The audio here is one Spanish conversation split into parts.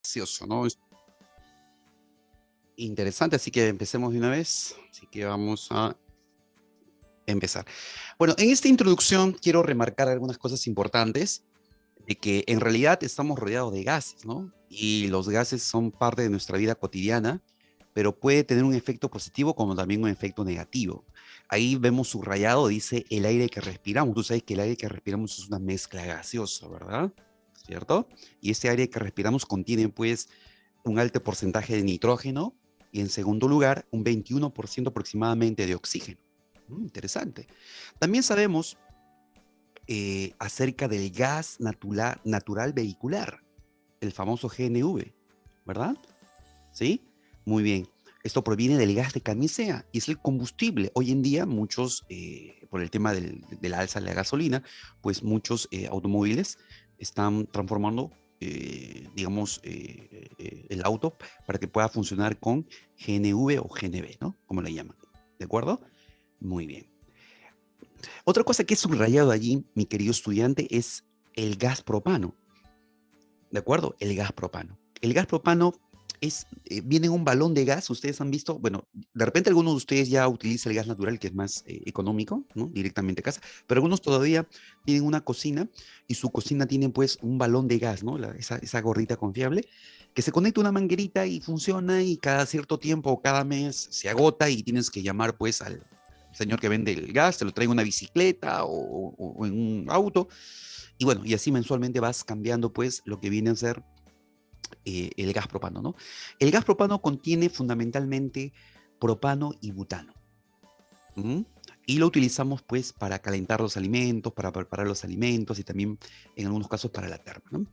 Gracioso, ¿no? Es interesante, así que empecemos de una vez. Así que vamos a empezar. Bueno, en esta introducción quiero remarcar algunas cosas importantes de que en realidad estamos rodeados de gases, ¿no? Y los gases son parte de nuestra vida cotidiana, pero puede tener un efecto positivo como también un efecto negativo. Ahí vemos subrayado, dice el aire que respiramos. Tú sabes que el aire que respiramos es una mezcla gaseosa, ¿verdad? ¿Cierto? Y ese aire que respiramos contiene, pues, un alto porcentaje de nitrógeno y, en segundo lugar, un 21% aproximadamente de oxígeno. Interesante. También sabemos acerca del gas natural vehicular, el famoso GNV, ¿verdad? ¿Sí? Muy bien. Esto proviene del gas de camisea y es el combustible. Hoy en día muchos, por el tema de la alza de la gasolina, pues muchos automóviles están transformando, digamos, el auto para que pueda funcionar con GNV o GNV, ¿no? Como le llaman. ¿De acuerdo? Muy bien. Otra cosa que he subrayado allí, mi querido estudiante, es el gas propano. ¿De acuerdo? El gas propano. El gas propano viene en un balón de gas. Ustedes han visto, bueno, de repente algunos de ustedes ya utilizan el gas natural, que es más económico, ¿no? Directamente a casa, pero algunos todavía tienen una cocina y su cocina tiene pues un balón de gas, ¿no? Esa gorrita confiable que se conecta a una manguerita y funciona, y cada cierto tiempo o cada mes se agota y tienes que llamar pues al señor que vende el gas, te lo trae en una bicicleta o en un auto. Y bueno, y así mensualmente vas cambiando pues lo que viene a ser el gas propano, ¿no? El gas propano contiene fundamentalmente propano y butano. ¿Mm? Y lo utilizamos pues para calentar los alimentos, para preparar los alimentos y también en algunos casos para la terma, ¿no?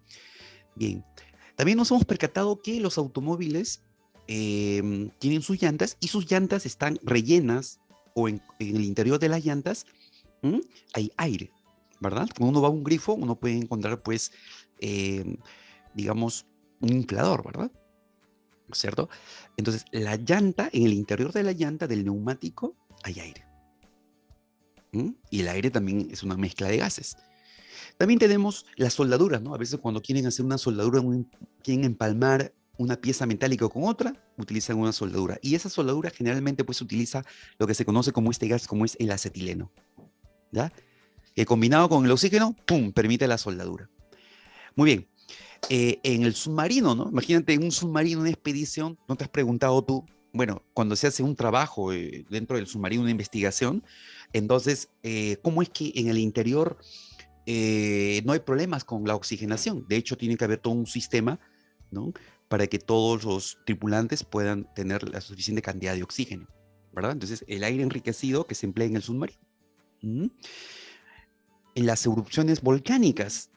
Bien, también nos hemos percatado que los automóviles tienen sus llantas y sus llantas están rellenas, o en el interior de las llantas hay aire, ¿verdad? Cuando uno va a un grifo, uno puede encontrar pues, eh, digamos, un inflador, ¿verdad? ¿Cierto? Entonces, la llanta, en el interior de la llanta del neumático hay aire. Y el aire también es una mezcla de gases. También tenemos las soldaduras, ¿no? A veces cuando quieren hacer una soldadura, quieren empalmar una pieza metálica con otra, utilizan una soldadura. Y esa soldadura generalmente pues utiliza lo que se conoce como este gas, como es el acetileno, ¿ya? Que combinado con el oxígeno, ¡pum!, permite la soldadura. Muy bien. En el submarino, ¿no? Imagínate en un submarino, una expedición, ¿no te has preguntado tú? Bueno, cuando se hace un trabajo dentro del submarino, una investigación, entonces, ¿cómo es que en el interior no hay problemas con la oxigenación? De hecho, tiene que haber todo un sistema, ¿no? Para que todos los tripulantes puedan tener la suficiente cantidad de oxígeno, ¿verdad? Entonces, el aire enriquecido que se emplea en el submarino. ¿Mm? En las erupciones volcánicas,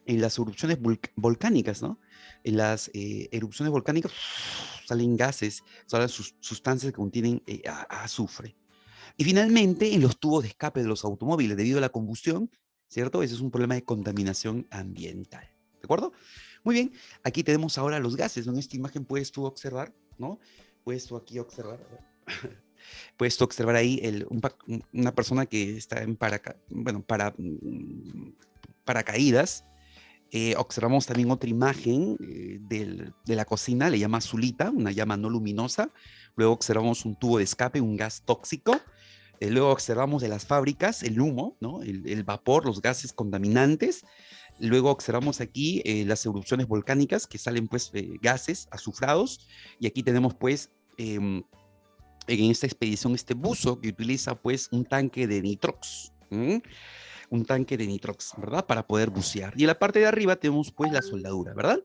¿no? En las erupciones volcánicas salen gases, salen sustancias que contienen azufre. Y finalmente, en los tubos de escape de los automóviles, debido a la combustión, ¿cierto? Ese es un problema de contaminación ambiental. ¿De acuerdo? Muy bien, aquí tenemos ahora los gases, ¿no? En esta imagen puedes tú observar, ¿no? Puedes tú aquí observar, puedes tú observar ahí una persona que está en paracaídas. Observamos también otra imagen de la cocina, le llama azulita, una llama no luminosa. Luego observamos un tubo de escape, un gas tóxico. Luego observamos de las fábricas el humo, ¿no? El vapor, los gases contaminantes. Luego observamos aquí las erupciones volcánicas, que salen pues gases azufrados. Y aquí tenemos pues en esta expedición este buzo que utiliza pues un tanque de nitrox. Un tanque de nitrox, ¿verdad? Para poder bucear. Y en la parte de arriba tenemos pues la soldadura, ¿verdad?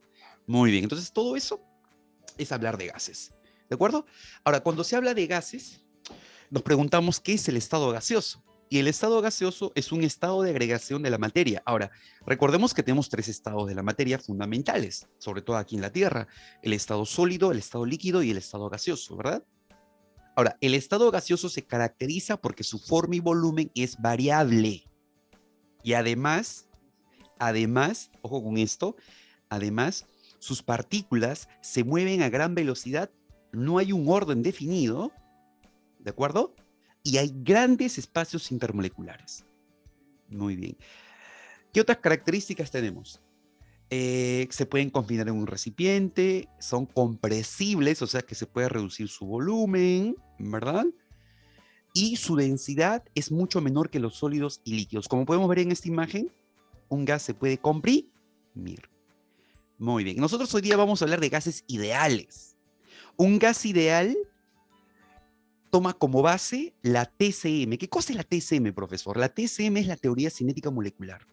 Muy bien, entonces todo eso es hablar de gases, ¿de acuerdo? Ahora, cuando se habla de gases, nos preguntamos qué es el estado gaseoso. Y el estado gaseoso es un estado de agregación de la materia. Ahora, recordemos que tenemos tres estados de la materia fundamentales, sobre todo aquí en la Tierra: el estado sólido, el estado líquido y el estado gaseoso, ¿verdad? Ahora, el estado gaseoso se caracteriza porque su forma y volumen es variable. Y además, ojo con esto, además, sus partículas se mueven a gran velocidad, no hay un orden definido, ¿de acuerdo? Y hay grandes espacios intermoleculares. Muy bien. ¿Qué otras características tenemos? Se pueden confinar en un recipiente, son compresibles, o sea que se puede reducir su volumen, ¿verdad? Y su densidad es mucho menor que los sólidos y líquidos. Como podemos ver en esta imagen, un gas se puede comprimir. Muy bien. Nosotros hoy día vamos a hablar de gases ideales. Un gas ideal toma como base la TCM. ¿Qué cosa es la TCM, profesor? La TCM es la teoría cinética molecular.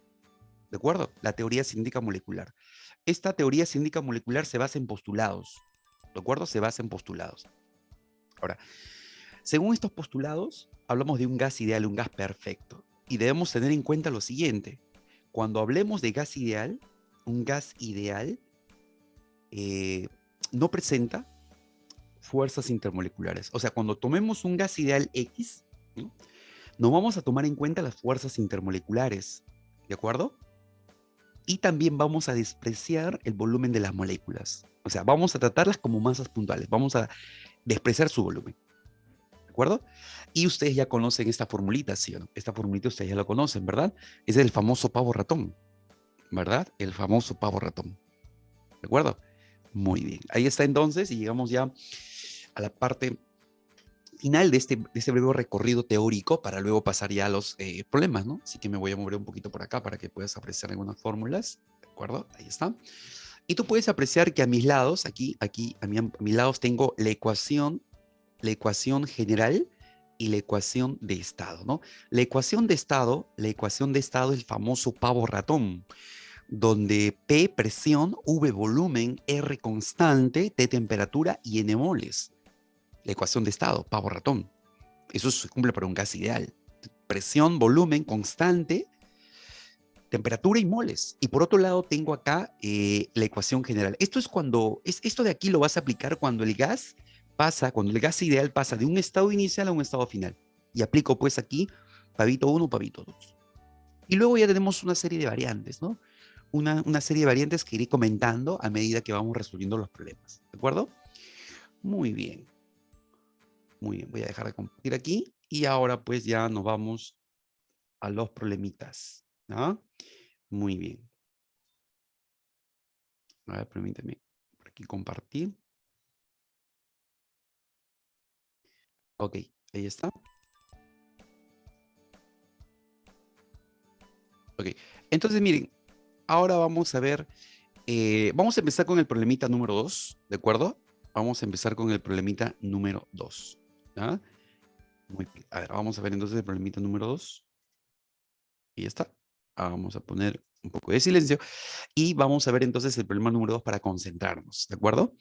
¿De acuerdo? La teoría cinética molecular. Esta teoría cinética molecular se basa en postulados. ¿De acuerdo? Se basa en postulados. Ahora, según estos postulados, hablamos de un gas ideal, un gas perfecto. Y debemos tener en cuenta lo siguiente. Cuando hablemos de gas ideal, un gas ideal no presenta fuerzas intermoleculares. O sea, cuando tomemos un gas ideal X, ¿no? No vamos a tomar en cuenta las fuerzas intermoleculares, ¿de acuerdo? Y también vamos a despreciar el volumen de las moléculas. O sea, vamos a tratarlas como masas puntuales, vamos a despreciar su volumen, ¿de acuerdo? Y ustedes ya conocen esta formulita, ¿sí o no? Esta formulita ustedes ya la conocen, ¿verdad? Es el famoso pavo ratón, ¿verdad? El famoso pavo ratón, ¿de acuerdo? Muy bien, ahí está entonces y llegamos ya a la parte final de este breve recorrido teórico para luego pasar ya a los problemas, ¿no? Así que me voy a mover un poquito por acá para que puedas apreciar algunas fórmulas, ¿de acuerdo? Ahí está. Y tú puedes apreciar que a mis lados, a mis lados tengo la ecuación general y la ecuación de estado, ¿no? La ecuación de estado es el famoso pavo ratón, donde P presión, V volumen, R constante, T temperatura y N moles. La ecuación de estado, pavo ratón. Eso se cumple para un gas ideal. Presión, volumen constante, temperatura y moles. Y por otro lado tengo acá la ecuación general. Esto es esto de aquí lo vas a aplicar cuando cuando el gas ideal pasa de un estado inicial a un estado final. Y aplico pues aquí pavito 1, pavito 2. Y luego ya tenemos una serie de variantes, ¿no? Una serie de variantes que iré comentando a medida que vamos resolviendo los problemas. ¿De acuerdo? Muy bien. Muy bien, voy a dejar de compartir aquí y ahora pues ya nos vamos a los problemitas, ¿no? Muy bien. A ver, permíteme por aquí compartir. Ok, ahí está. Ok, entonces miren, ahora vamos a ver, vamos a empezar con el problemita número 2, ¿de acuerdo? Vamos a empezar con el problemita número 2. ¿Ya? Muy bien. A ver, vamos a ver entonces el problemita número 2. Y ya está. Vamos a poner un poco de silencio y vamos a ver entonces el problema número 2 para concentrarnos, ¿de acuerdo?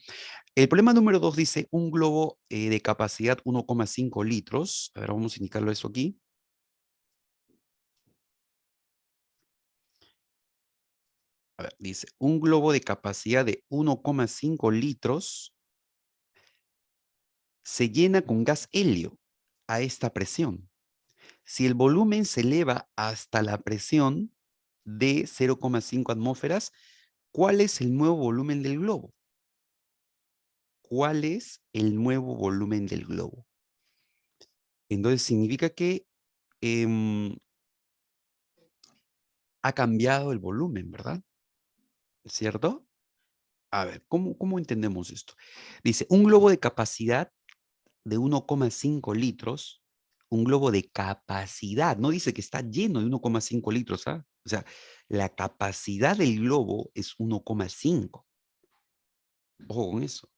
El problema número 2 dice un globo de capacidad 1,5 litros. A ver, vamos a indicarlo eso aquí. A ver, dice un globo de capacidad de 1,5 litros se llena con gas helio a esta presión. Si el volumen se eleva hasta la presión de 0,5 atmósferas, ¿cuál es el nuevo volumen del globo? ¿Cuál es el nuevo volumen del globo? Entonces significa que em, ha cambiado el volumen, ¿verdad? ¿Cierto? A ver, ¿cómo entendemos esto? Dice, un globo de capacidad de 1,5 litros, un globo de capacidad, no dice que está lleno de 1,5 litros, ¿ah? O sea, la capacidad del globo es 1,5. Ojo con eso.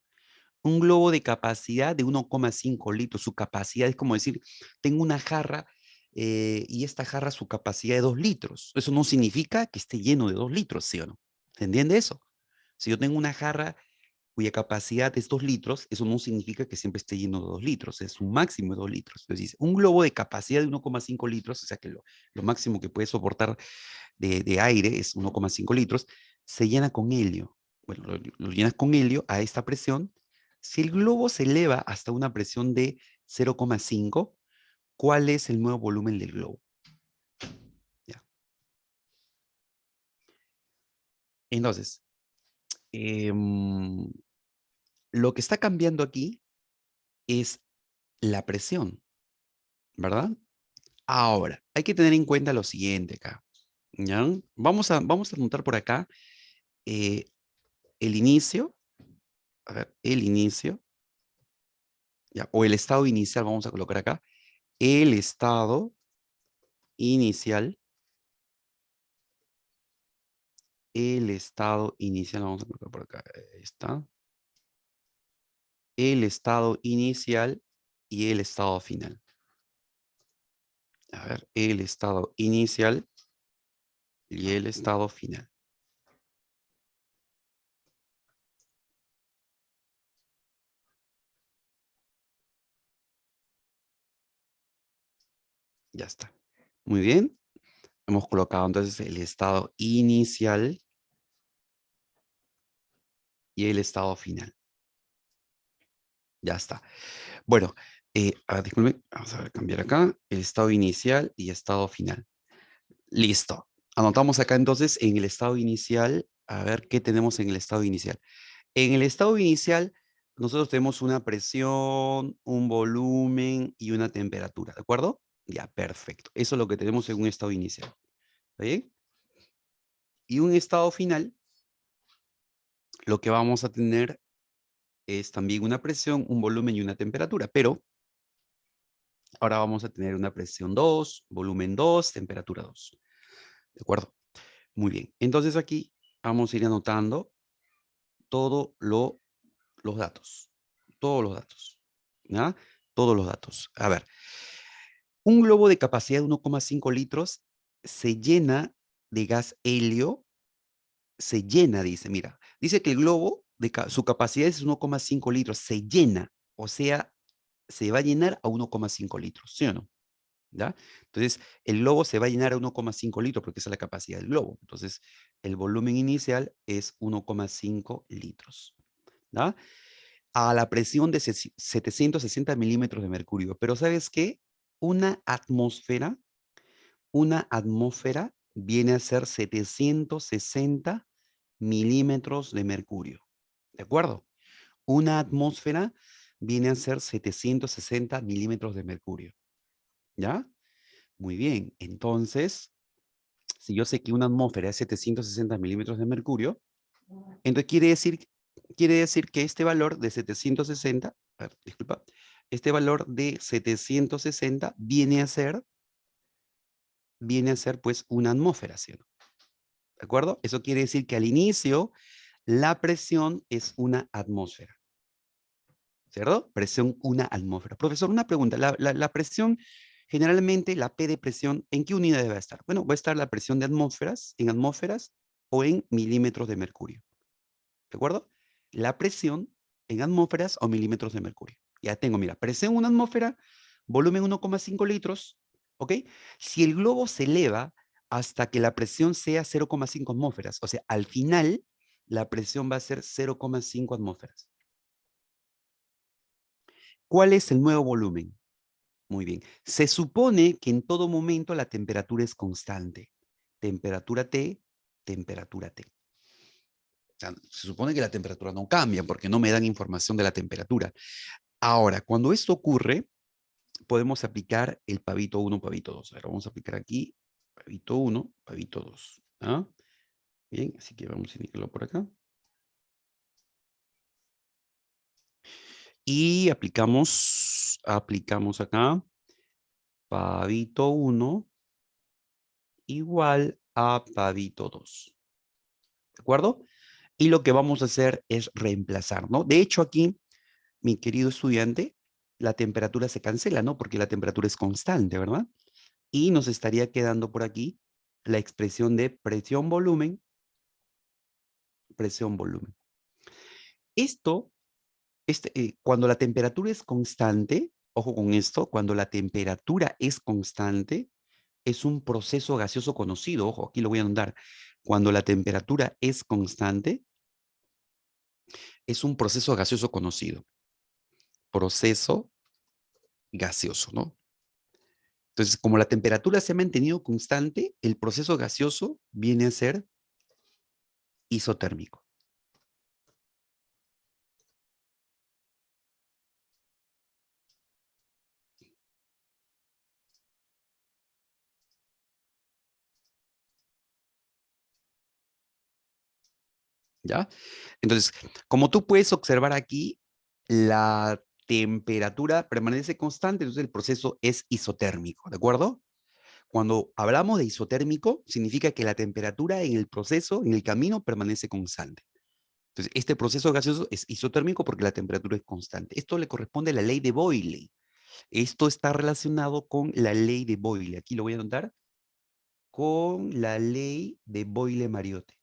Un globo de capacidad de 1,5 litros, su capacidad es como decir, tengo una jarra y esta jarra su capacidad de 2 litros. Eso no significa que esté lleno de 2 litros, ¿sí o no? ¿Se entiende eso? Si yo tengo una jarra cuya capacidad es 2 litros, eso no significa que siempre esté lleno de 2 litros, es un máximo de 2 litros. Entonces dice, un globo de capacidad de 1,5 litros, o sea que lo máximo que puede soportar de aire es 1,5 litros, se llena con helio. Bueno, lo llenas con helio a esta presión. Si el globo se eleva hasta una presión de 0,5, ¿cuál es el nuevo volumen del globo? Ya. Entonces, em, lo que está cambiando aquí es la presión, ¿verdad? Ahora, hay que tener en cuenta lo siguiente acá, ¿ya? Vamos a anotar por acá eh, el inicio, a ver, el inicio, ya, o el estado inicial, vamos a colocar acá, el estado inicial, vamos a colocar por acá, ahí está, el estado inicial y el estado final. A ver, el estado inicial y el estado final. Ya está. Muy bien. Hemos colocado entonces el estado inicial y el estado final. Ya está. Bueno, disculpe, vamos a ver, cambiar acá. El estado inicial y estado final. Listo. Anotamos acá entonces en el estado inicial, a ver qué tenemos en el estado inicial. En el estado inicial, nosotros tenemos una presión, un volumen y una temperatura, ¿de acuerdo? Ya, perfecto. Eso es lo que tenemos en un estado inicial. ¿Está bien? Y un estado final, lo que vamos a tener es también una presión, un volumen y una temperatura, pero ahora vamos a tener una presión 2, volumen 2, temperatura 2. ¿De acuerdo? Muy bien. Entonces aquí vamos a ir anotando todos los datos. Todos los datos. ¿Ya? Todos los datos. A ver, un globo de capacidad de 1,5 litros se llena de gas helio. Se llena, dice, mira. Dice que el globo, su capacidad es 1,5 litros. Se llena. O sea, se va a llenar a 1,5 litros. ¿Sí o no? ¿Ya? Entonces, el globo se va a llenar a 1,5 litros porque esa es la capacidad del globo. Entonces, el volumen inicial es 1,5 litros. ¿Ya? A la presión de 760 milímetros de mercurio. Pero ¿sabes qué? Una atmósfera, una atmósfera viene a ser 760 milímetros de mercurio. ¿De acuerdo? Una atmósfera viene a ser 760 milímetros de mercurio. ¿Ya? Muy bien. Entonces, si yo sé que una atmósfera es 760 milímetros de mercurio, entonces quiere decir que este valor de 760, a ver, disculpa, este valor de 760 viene a ser pues una atmósfera, ¿sí o no? ¿De acuerdo? Eso quiere decir que al inicio la presión es una atmósfera, ¿cierto? Presión una atmósfera. Profesor, una pregunta, la presión, generalmente la P de presión, ¿en qué unidades va a estar? Bueno, va a estar la presión de atmósferas, en atmósferas o en milímetros de mercurio. ¿De acuerdo? La presión en atmósferas o milímetros de mercurio. Ya tengo, mira, presión en una atmósfera, volumen 1,5 litros, ¿ok? Si el globo se eleva hasta que la presión sea 0,5 atmósferas, o sea, al final la presión va a ser 0,5 atmósferas. ¿Cuál es el nuevo volumen? Muy bien. Se supone que en todo momento la temperatura es constante. Temperatura T, temperatura T. O sea, se supone que la temperatura no cambia porque no me dan información de la temperatura. Ahora, cuando esto ocurre, podemos aplicar el pavito 1, pavito 2. Ahora vamos a aplicar aquí pavito 1, pavito 2. ¿Ah? Bien, así que vamos a indicarlo por acá. Y aplicamos acá pavito 1 igual a pavito 2. ¿De acuerdo? Y lo que vamos a hacer es reemplazar, ¿no? De hecho, aquí, mi querido estudiante, la temperatura se cancela, ¿no? Porque la temperatura es constante, ¿verdad? Y nos estaría quedando por aquí la expresión de presión-volumen, presión-volumen. Esto, cuando la temperatura es constante, ojo con esto, cuando la temperatura es constante, es un proceso gaseoso conocido, ojo, aquí lo voy a anotar. Cuando la temperatura es constante, es un proceso gaseoso conocido. Proceso gaseoso, ¿no? Entonces, como la temperatura se ha mantenido constante, el proceso gaseoso viene a ser isotérmico. ¿Ya? Entonces, como tú puedes observar aquí, la temperatura permanece constante, entonces el proceso es isotérmico, ¿de acuerdo? Cuando hablamos de isotérmico, significa que la temperatura en el proceso, en el camino, permanece constante. Entonces, este proceso gaseoso es isotérmico porque la temperatura es constante. Esto le corresponde a la ley de Boyle. Esto está relacionado con la ley de Boyle. Aquí lo voy a anotar con la ley de Boyle-Mariotte.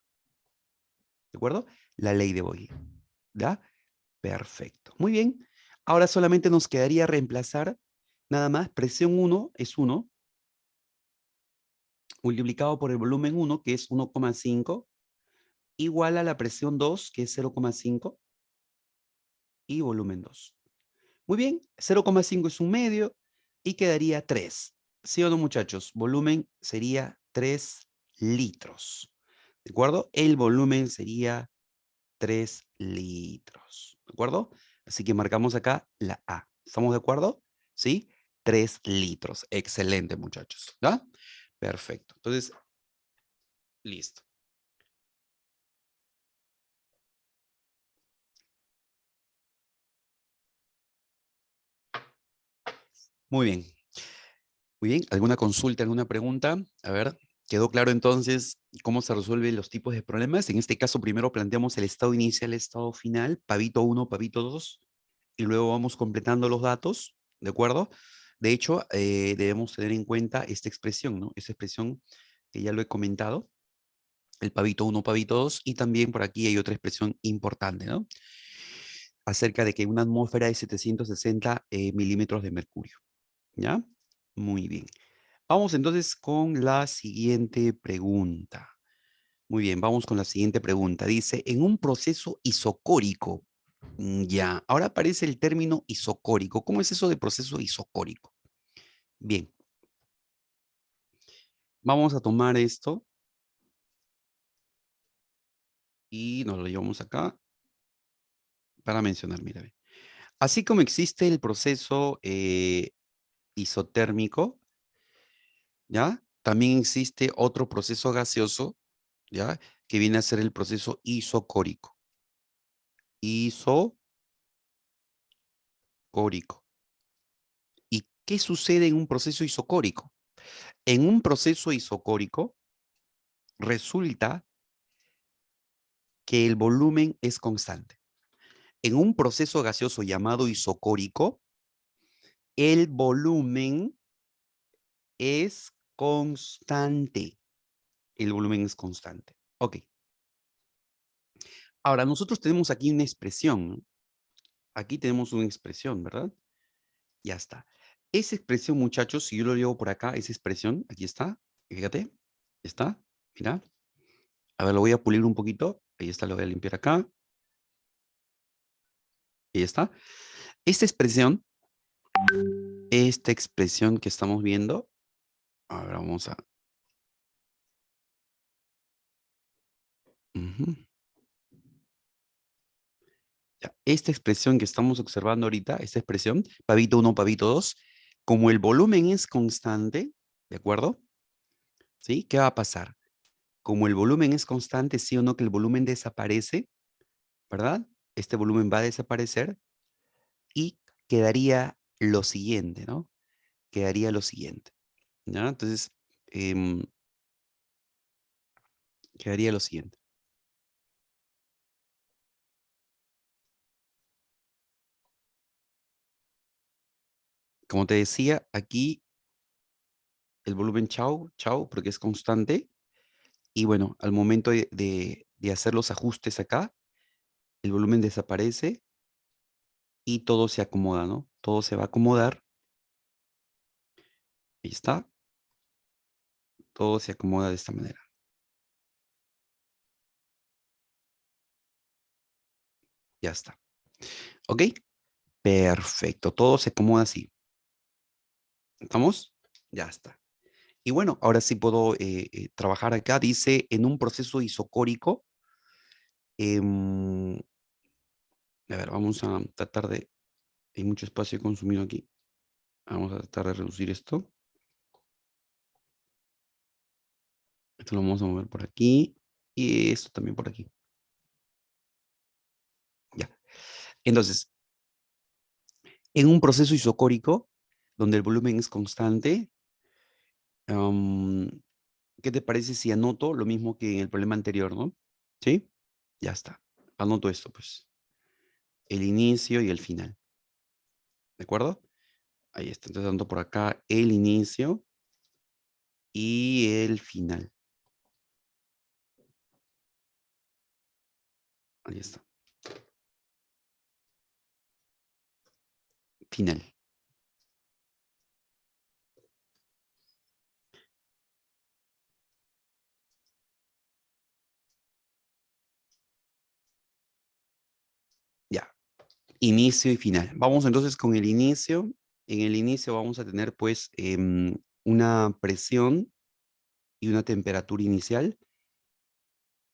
¿De acuerdo? La ley de Boyle. ¿Ya? Perfecto. Muy bien. Ahora solamente nos quedaría reemplazar nada más presión 1 es 1 multiplicado por el volumen 1 que es 1,5 igual a la presión 2 que es 0,5 y volumen 2. Muy bien, 0,5 es un medio y quedaría 3. ¿Sí o no, muchachos? Volumen sería 3 litros. ¿De acuerdo? El volumen sería 3 litros. ¿De acuerdo? Así que marcamos acá la A. ¿Estamos de acuerdo? ¿Sí? 3 litros. Excelente, muchachos. ¿Ya? Perfecto. Entonces, listo. Muy bien. Muy bien. ¿Alguna consulta, alguna pregunta? A ver, ¿quedó claro entonces cómo se resuelven los tipos de problemas? En este caso, primero planteamos el estado inicial, estado final, pavito 1, pavito 2, y luego vamos completando los datos, ¿de acuerdo? De hecho, debemos tener en cuenta esta expresión, ¿no? Esta expresión que ya lo he comentado, el pavito 1, pavito 2, y también por aquí hay otra expresión importante, ¿no? Acerca de que una atmósfera es 760 milímetros de mercurio, ¿ya? Muy bien. Vamos entonces con la siguiente pregunta. Muy bien, vamos con la siguiente pregunta. Dice, en un proceso isocórico, ya, ahora aparece el término isocórico. ¿Cómo es eso de proceso isocórico? Bien, vamos a tomar esto y nos lo llevamos acá para mencionar, mira, ve. Así como existe el proceso isotérmico, ¿ya? También existe otro proceso gaseoso, ¿ya? Que viene a ser el proceso isocórico. Isocórico. ¿Y qué sucede en un proceso isocórico? En un proceso isocórico resulta que el volumen es constante. En un proceso gaseoso llamado isocórico, el volumen es constante. El volumen es constante. Ok. Ahora, nosotros tenemos aquí una expresión, ¿no? Aquí tenemos una expresión, ¿verdad? Ya está. Esa expresión, muchachos, si yo lo llevo por acá, esa expresión, aquí está, fíjate, está, mira. A ver, lo voy a pulir un poquito. Ahí está, lo voy a limpiar acá. Ahí está. Esta expresión que estamos viendo, ahora vamos a... Ujú. Ya, esta expresión que estamos observando ahorita, esta expresión, pavito 1, pavito 2, como el volumen es constante, ¿de acuerdo? ¿Sí? ¿Qué va a pasar? Como el volumen es constante, sí o no que el volumen desaparece, ¿verdad? Este volumen va a desaparecer y quedaría lo siguiente, ¿no? Quedaría lo siguiente, ¿ya? Entonces, em, quedaría lo siguiente. Como te decía, aquí el volumen chau, chau, porque es constante. Y bueno, al momento de hacer los ajustes acá, el volumen desaparece y todo se acomoda, ¿no? Todo se va a acomodar. Ahí está. Todo se acomoda de esta manera. Ya está. ¿Ok? Perfecto. Todo se acomoda así. ¿Estamos? Ya está. Y bueno, ahora sí puedo trabajar acá. Dice, en un proceso isocórico, em, a ver, vamos a tratar de... Hay mucho espacio consumido aquí. Vamos a tratar de reducir esto. Esto lo vamos a mover por aquí. Y esto también por aquí. Entonces, en un proceso isocórico, donde el volumen es constante, am, ¿qué te parece si anoto lo mismo que en el problema anterior, no? ¿Sí? Ya está. Anoto esto, pues. El inicio y el final. ¿De acuerdo? Ahí está. Entonces anoto por acá el inicio y el final. Ahí está. Final. Ya. Inicio y final. Vamos entonces con el inicio. En el inicio vamos a tener pues una presión y una temperatura inicial.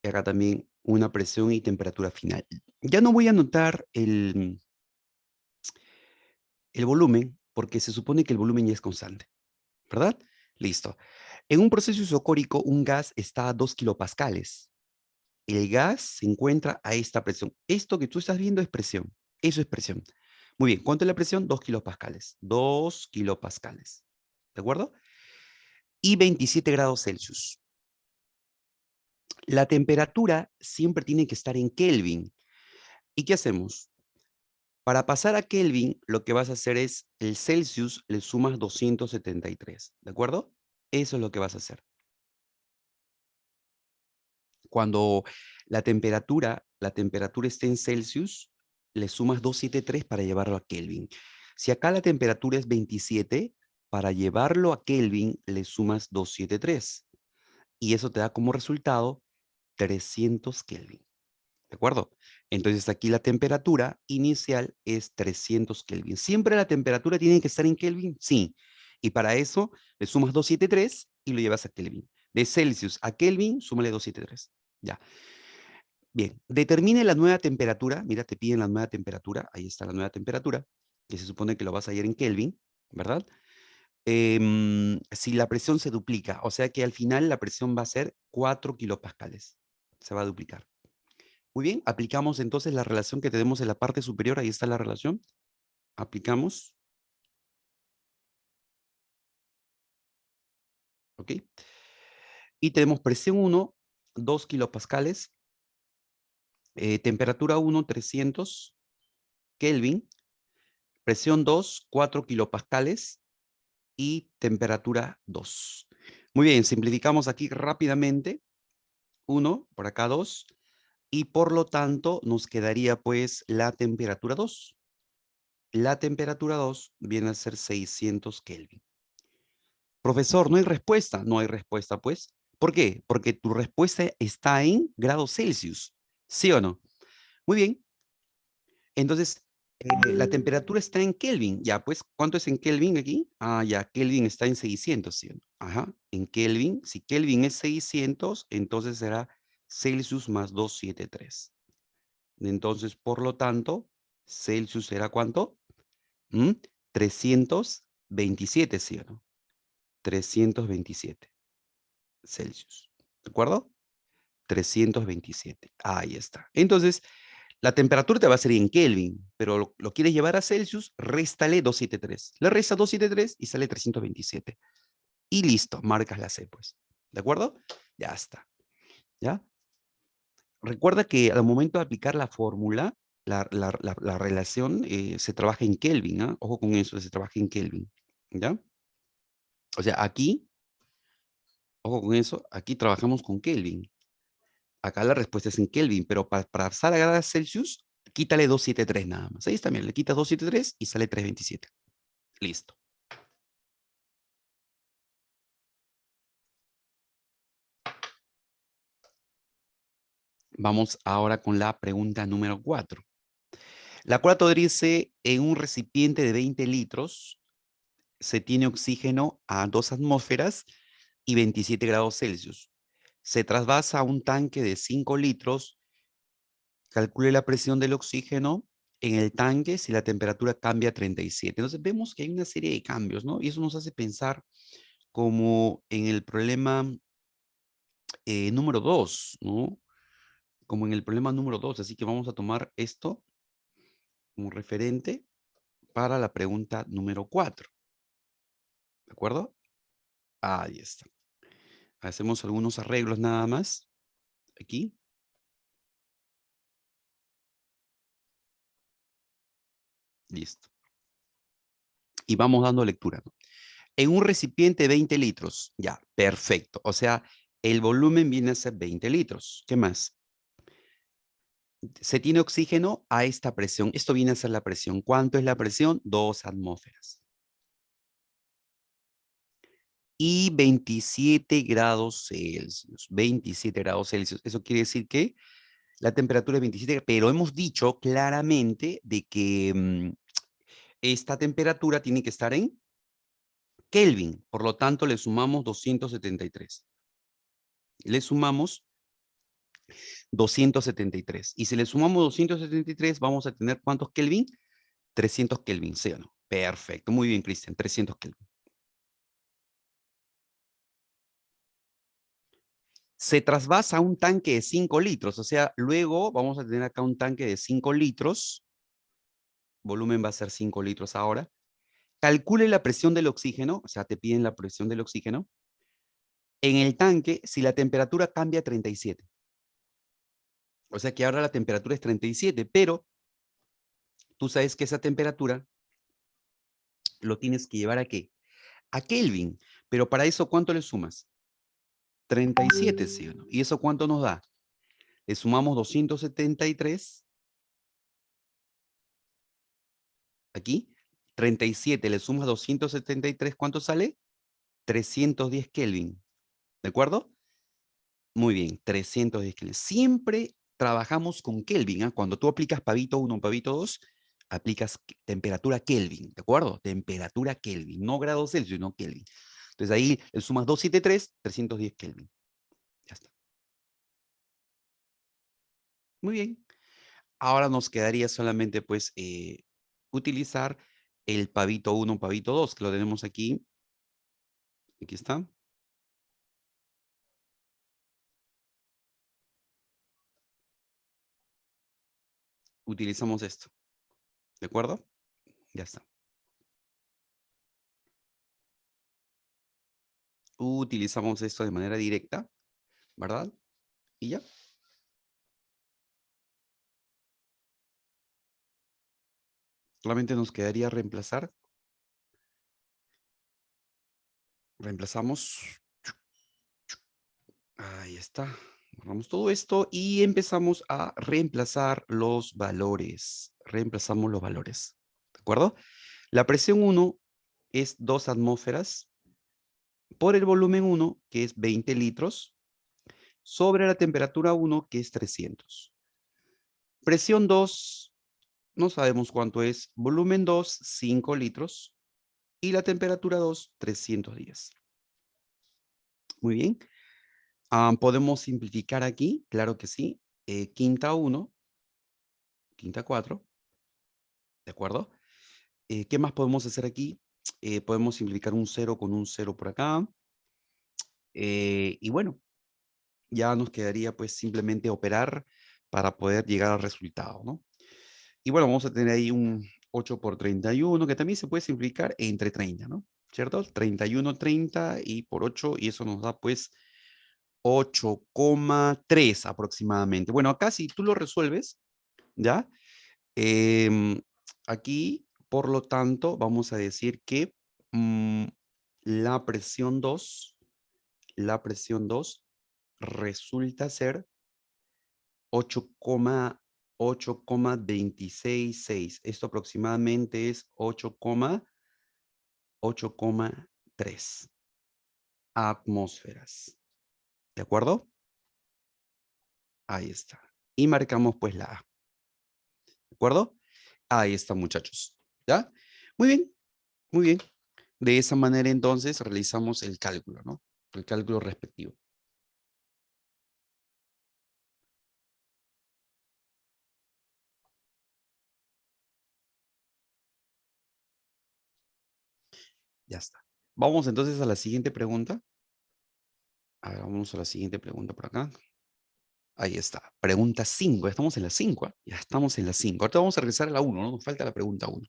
Y acá también una presión y temperatura final. Ya no voy a anotar el volumen porque se supone que el volumen ya es constante, ¿verdad? Listo. En un proceso isocórico, un gas está a 2 kilopascales. El gas se encuentra a esta presión. Esto que tú estás viendo es presión. Eso es presión. Muy bien. ¿Cuánto es la presión? 2 kilopascales. 2 kilopascales. ¿De acuerdo? Y 27 grados Celsius. La temperatura siempre tiene que estar en Kelvin. ¿Y qué hacemos? Para pasar a Kelvin, lo que vas a hacer es el Celsius le sumas 273. ¿De acuerdo? Eso es lo que vas a hacer. Cuando la temperatura esté en Celsius, le sumas 273 para llevarlo a Kelvin. Si acá la temperatura es 27, para llevarlo a Kelvin le sumas 273. Y eso te da como resultado 300 Kelvin. ¿De acuerdo? Entonces aquí la temperatura inicial es 300 Kelvin. ¿Siempre la temperatura tiene que estar en Kelvin? Sí. Y para eso le sumas 273 y lo llevas a Kelvin. De Celsius a Kelvin, súmale 273. Ya. Bien. Determine la nueva temperatura. Mira, te piden la nueva temperatura. Ahí está la nueva temperatura, que se supone que lo vas a hallar en Kelvin, ¿verdad? Si la presión se duplica, o sea que al final la presión va a ser 4 kilopascales. Se va a duplicar. Muy bien, aplicamos entonces la relación que tenemos en la parte superior. Ahí está la relación. Aplicamos. ¿Ok? Y tenemos presión 1, 2 kilopascales. Temperatura 1, 300 Kelvin. Presión 2, 4 kilopascales. Y temperatura 2. Muy bien, simplificamos aquí rápidamente. 1, por acá 2. Y por lo tanto nos quedaría pues la temperatura 2. La temperatura 2 viene a ser 600 Kelvin. Profesor, no hay respuesta. No hay respuesta, pues. ¿Por qué? Porque tu respuesta está en grados Celsius. ¿Sí o no? Muy bien. Entonces, la temperatura está en Kelvin. Ya, pues, ¿cuánto es en Kelvin aquí? Ah, ya, Kelvin está en 600, ¿sí o no? Ajá, en Kelvin. Si Kelvin es 600, entonces será Celsius más 273. Entonces, por lo tanto, Celsius será ¿cuánto? ¿Mm? 327, ¿sí o no? 327 Celsius. ¿De acuerdo? 327. Ahí está. Entonces, la temperatura te va a ser en Kelvin, pero lo quieres llevar a Celsius, réstale 273. Le resta 273 y sale 327. Y listo, marcas la C, pues. ¿De acuerdo? Ya está. ¿Ya? Recuerda que al momento de aplicar la fórmula, la relación se trabaja en Kelvin, ¿ah? Ojo con eso, se trabaja en Kelvin. ¿Ya? O sea, aquí, ojo con eso, aquí trabajamos con Kelvin. Acá la respuesta es en Kelvin, pero para pasar a grados Celsius, quítale 273 nada más. Ahí está, mira, le quitas 273 y sale 327. Listo. Vamos ahora con la pregunta número 4. La 4 dice, en un recipiente de 20 litros se tiene oxígeno a 2 atmósferas y 27 grados Celsius. Se trasvasa a un tanque de 5 litros. Calcule la presión del oxígeno en el tanque si la temperatura cambia a 37. Entonces vemos que hay una serie de cambios, ¿no? Y eso nos hace pensar como en el problema número 2, ¿no? Como en el problema número 2. Así que vamos a tomar esto un referente para la pregunta número 4. ¿De acuerdo? Ahí está. Hacemos algunos arreglos nada más. Aquí. Listo. Y vamos dando lectura, ¿no? En un recipiente de 20 litros. Ya, perfecto. O sea, el volumen viene a ser 20 litros. ¿Qué más? Se tiene oxígeno a esta presión. Esto viene a ser la presión. ¿Cuánto es la presión? 2 atmósferas. Y 27 grados Celsius. 27 grados Celsius. Eso quiere decir que la temperatura es 27, pero hemos dicho claramente de que esta temperatura tiene que estar en Kelvin. Por lo tanto, le sumamos 273. Le sumamos 273. Y si le sumamos 273, vamos a tener ¿cuántos Kelvin? 300 Kelvin, ¿sí o no? Perfecto. Muy bien, Cristian. 300 Kelvin. Se trasvasa un tanque de 5 litros. O sea, luego vamos a tener acá un tanque de 5 litros. Volumen va a ser 5 litros ahora. Calcule la presión del oxígeno. O sea, te piden la presión del oxígeno en el tanque si la temperatura cambia a 37. O sea que ahora la temperatura es 37, pero tú sabes que esa temperatura lo tienes que llevar ¿a qué? A Kelvin. Pero para eso, ¿cuánto le sumas? 37, ¿sí o no? ¿Y eso cuánto nos da? Le sumamos 273 aquí. 37 le sumas 273, ¿cuánto sale? 310 Kelvin. ¿De acuerdo? Muy bien, 310 Kelvin. Siempre trabajamos con Kelvin, ¿ah? Cuando tú aplicas pavito 1, pavito 2, aplicas temperatura Kelvin, ¿de acuerdo? Temperatura Kelvin, no grados Celsius, no Kelvin. Entonces ahí le sumas 273, 310 Kelvin. Ya está. Muy bien. Ahora nos quedaría solamente pues utilizar el pavito 1, pavito 2, que lo tenemos aquí. Aquí está. Utilizamos esto. ¿De acuerdo? Ya está. Utilizamos esto de manera directa, ¿verdad? Y ya. Solamente nos quedaría reemplazar. Reemplazamos. Ahí está. Borramos todo esto y empezamos a reemplazar los valores. Reemplazamos los valores. ¿De acuerdo? La presión 1 es 2 atmósferas por el volumen 1, que es 20 litros, sobre la temperatura 1, que es 300. Presión 2, no sabemos cuánto es. Volumen 2, 5 litros. Y la temperatura 2, 310. Muy bien. ¿Podemos simplificar aquí? Claro que sí. Quinta 1, quinta 4. ¿De acuerdo? ¿Qué más podemos hacer aquí? Podemos simplificar un 0 con un 0 por acá. Y bueno, ya nos quedaría pues simplemente operar para poder llegar al resultado, ¿no? Y bueno, vamos a tener ahí un 8 por 31, que también se puede simplificar entre 30, ¿no? ¿Cierto? 31, 30 y por 8, y eso nos da pues 8,3 aproximadamente. Bueno, acá si tú lo resuelves, ¿ya? Em, Aquí, por lo tanto, vamos a decir que mm, la presión 2, la presión 2 resulta ser 8,266. Esto aproximadamente es 8,3 atmósferas. ¿De acuerdo? Ahí está. Y marcamos pues la A. ¿De acuerdo? Ahí está, muchachos. ¿Ya? Muy bien, muy bien. De esa manera entonces realizamos el cálculo, ¿no? El cálculo respectivo. Ya está. Vamos entonces a la siguiente pregunta. A ver, vamos a la siguiente pregunta por acá. Ahí está. Pregunta 5. Estamos en la 5. Ya estamos en la 5. Ahorita vamos a regresar a la 1, ¿no? Nos falta la pregunta 1.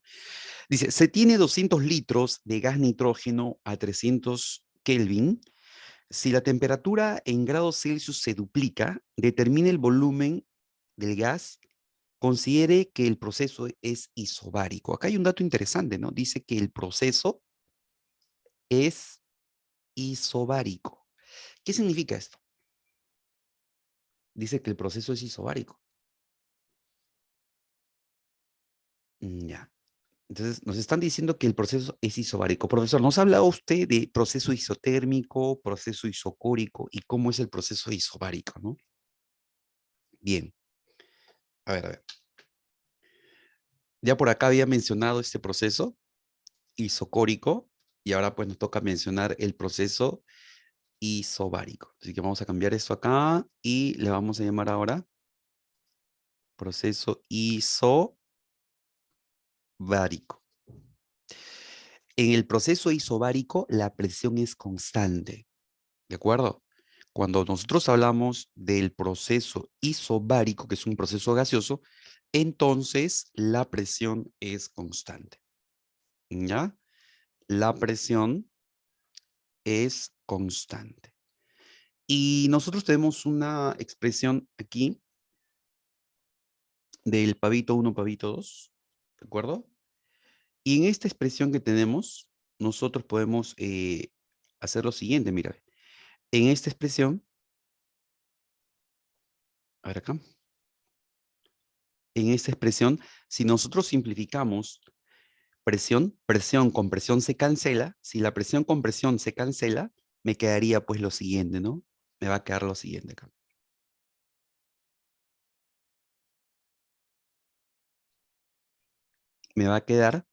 Dice, se tiene 200 litros de gas nitrógeno a 300 Kelvin. Si la temperatura en grados Celsius se duplica, determine el volumen del gas. Considere que el proceso es isobárico. Acá hay un dato interesante, ¿no? Dice que el proceso es isobárico. ¿Qué significa esto? Dice que el proceso es isobárico. Ya. Entonces, nos están diciendo que el proceso es isobárico. Profesor, ¿nos ha hablado usted de proceso isotérmico, proceso isocórico y cómo es el proceso isobárico, ¿no? Bien. A ver. Ya por acá había mencionado este proceso isocórico y ahora pues nos toca mencionar el proceso isobárico. Así que vamos a cambiar esto acá y le vamos a llamar ahora proceso isobárico. En el proceso isobárico, la presión es constante, ¿de acuerdo? Cuando nosotros hablamos del proceso isobárico, que es un proceso gaseoso, entonces la presión es constante, ¿ya? La presión es constante. Y nosotros tenemos una expresión aquí del pavito 1, pavito 2, ¿de acuerdo? Y en esta expresión que tenemos, nosotros podemos hacer lo siguiente, mira. En esta expresión, a ver acá, en esta expresión, si nosotros simplificamos presión con presión se cancela, si la presión con presión se cancela, me quedaría pues lo siguiente, ¿no? Me va a quedar lo siguiente acá. Me va a quedar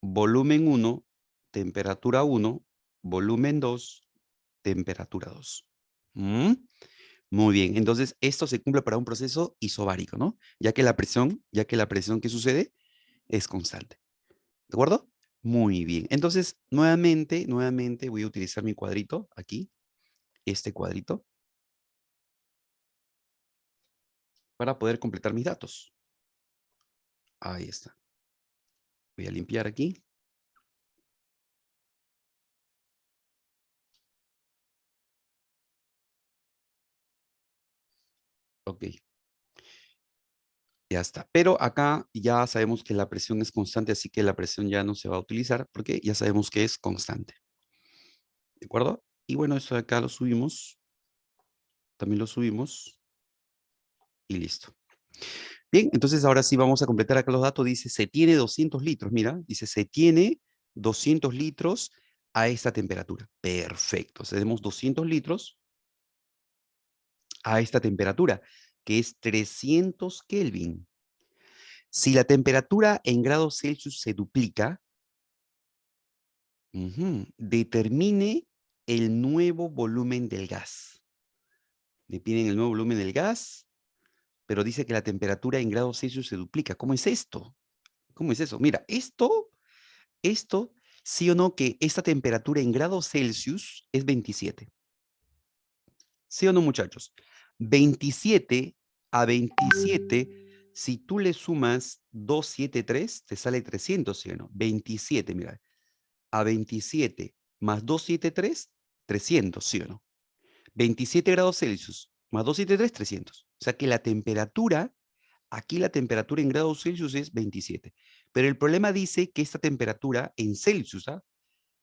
volumen 1, temperatura 1, volumen 2, temperatura 2. ¿Mm? Muy bien, entonces esto se cumple para un proceso isobárico, ¿no? Ya que la presión que sucede es constante. ¿De acuerdo? Muy bien. Entonces, nuevamente voy a utilizar mi cuadrito aquí, este cuadrito, para poder completar mis datos. Ahí está. Voy a limpiar aquí. Ok, ya está. Pero acá ya sabemos que la presión es constante, así que la presión ya no se va a utilizar porque ya sabemos que es constante. ¿De acuerdo? Y bueno, esto de acá lo subimos. También lo subimos. Y listo. Bien, entonces ahora sí vamos a completar acá los datos. Dice, se tiene 200 litros. Mira, dice, se tiene 200 litros a esta temperatura. Perfecto. Tenemos 200 litros a esta temperatura, que es 300 Kelvin. Si la temperatura en grados Celsius se duplica, determine el nuevo volumen del gas. Me piden el nuevo volumen del gas, pero dice que la temperatura en grados Celsius se duplica. ¿Cómo es esto? ¿Cómo es eso? Mira, esto, sí o no, que esta temperatura en grados Celsius es 27. ¿Sí o no, muchachos? 27 a 27, si tú le sumas 273, te sale 300, ¿sí o no? 27, mira. A 27 más 273, 300, ¿sí o no? 27 grados Celsius más 273, 300. O sea que la temperatura, aquí la temperatura en grados Celsius es 27. Pero el problema dice que esta temperatura en Celsius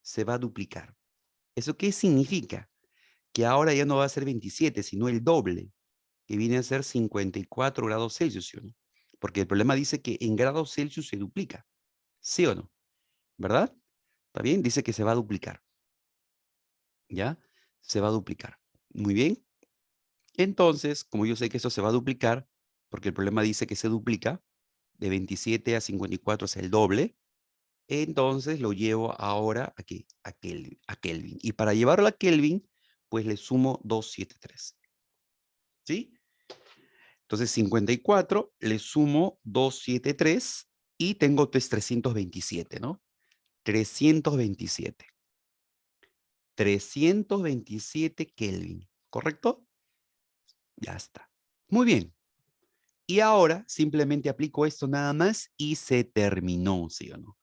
se va a duplicar. ¿Eso qué significa? Que ahora ya no va a ser 27, sino el doble, que viene a ser 54 grados Celsius, ¿sí o no? Porque el problema dice que en grados Celsius se duplica, ¿sí o no? ¿Verdad? ¿Está bien? Dice que se va a duplicar, ¿ya? Se va a duplicar. Muy bien. Entonces, como yo sé que eso se va a duplicar, porque el problema dice que se duplica, de 27 a 54 es el doble, entonces lo llevo ahora aquí, a Kelvin. Y para llevarlo a Kelvin, pues le sumo 273. ¿Sí? Entonces 54 le sumo 273 y tengo pues 327, ¿no? 327. 327 Kelvin, ¿correcto? Ya está. Muy bien. Y ahora simplemente aplico esto nada más y se terminó, ¿sí o no?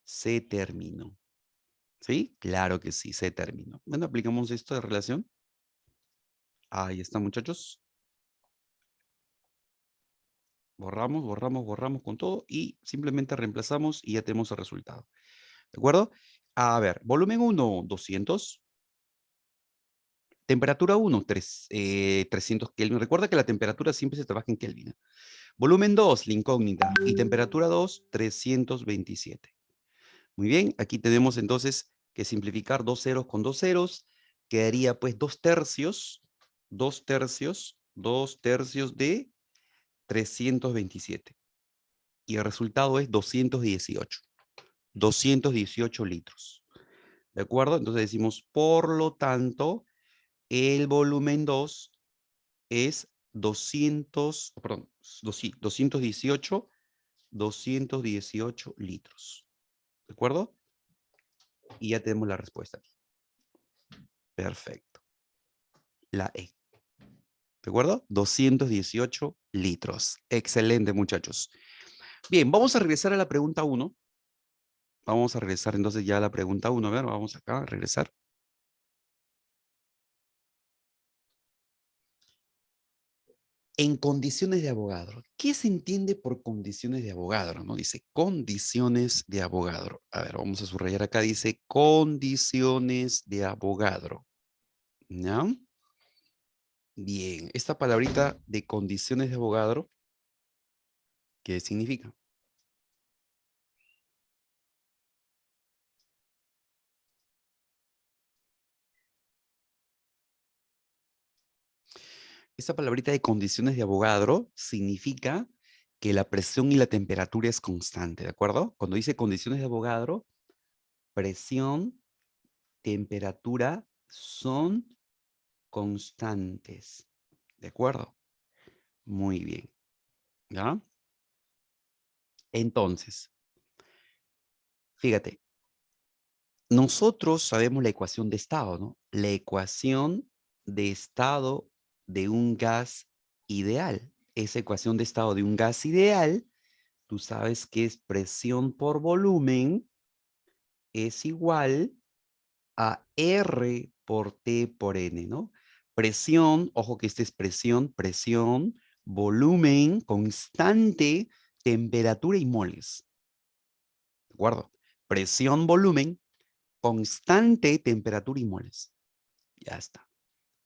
Se terminó. ¿Sí? Claro que sí, se terminó. Bueno, aplicamos esto de relación. Ahí está, muchachos. Borramos, borramos, borramos con todo y simplemente reemplazamos y ya tenemos el resultado. ¿De acuerdo? A ver, volumen 1, 200. Temperatura 1, 300 Kelvin. Recuerda que la temperatura siempre se trabaja en Kelvin. Volumen 2, la incógnita. Y temperatura 2, 327. Muy bien, aquí tenemos entonces que simplificar dos ceros con dos ceros. Quedaría pues 2 tercios, 2 tercios, 2 tercios de 327. Y el resultado es 218 litros. ¿De acuerdo? Entonces decimos, por lo tanto, el volumen 2 es 200, perdón, sí, 218 litros. ¿De acuerdo? Y ya tenemos la respuesta aquí. Perfecto. La E. ¿De acuerdo? 218 litros. Excelente, muchachos. Bien, vamos a regresar a la pregunta 1. Vamos a regresar entonces ya a la pregunta 1. A ver, vamos acá a regresar. En condiciones de Avogadro. ¿Qué se entiende por condiciones de Avogadro? ¿No? Dice condiciones de Avogadro. A ver, vamos a subrayar acá. Dice condiciones de Avogadro. ¿Ya? Bien, esta palabrita de condiciones de Avogadro, ¿qué significa? Esta palabrita de condiciones de Avogadro significa que la presión y la temperatura es constante, ¿de acuerdo? Cuando dice condiciones de Avogadro, presión, temperatura son constantes, ¿de acuerdo? Muy bien, ¿ya? Entonces, fíjate, nosotros sabemos la ecuación de estado, ¿no? La ecuación de estado de un gas ideal. Esa ecuación de estado de un gas ideal, tú sabes que es presión por volumen es igual a R por T por N, ¿no? Presión, ojo que esta es presión, volumen, constante, temperatura y moles. ¿De acuerdo? Presión, volumen, constante, temperatura y moles. Ya está.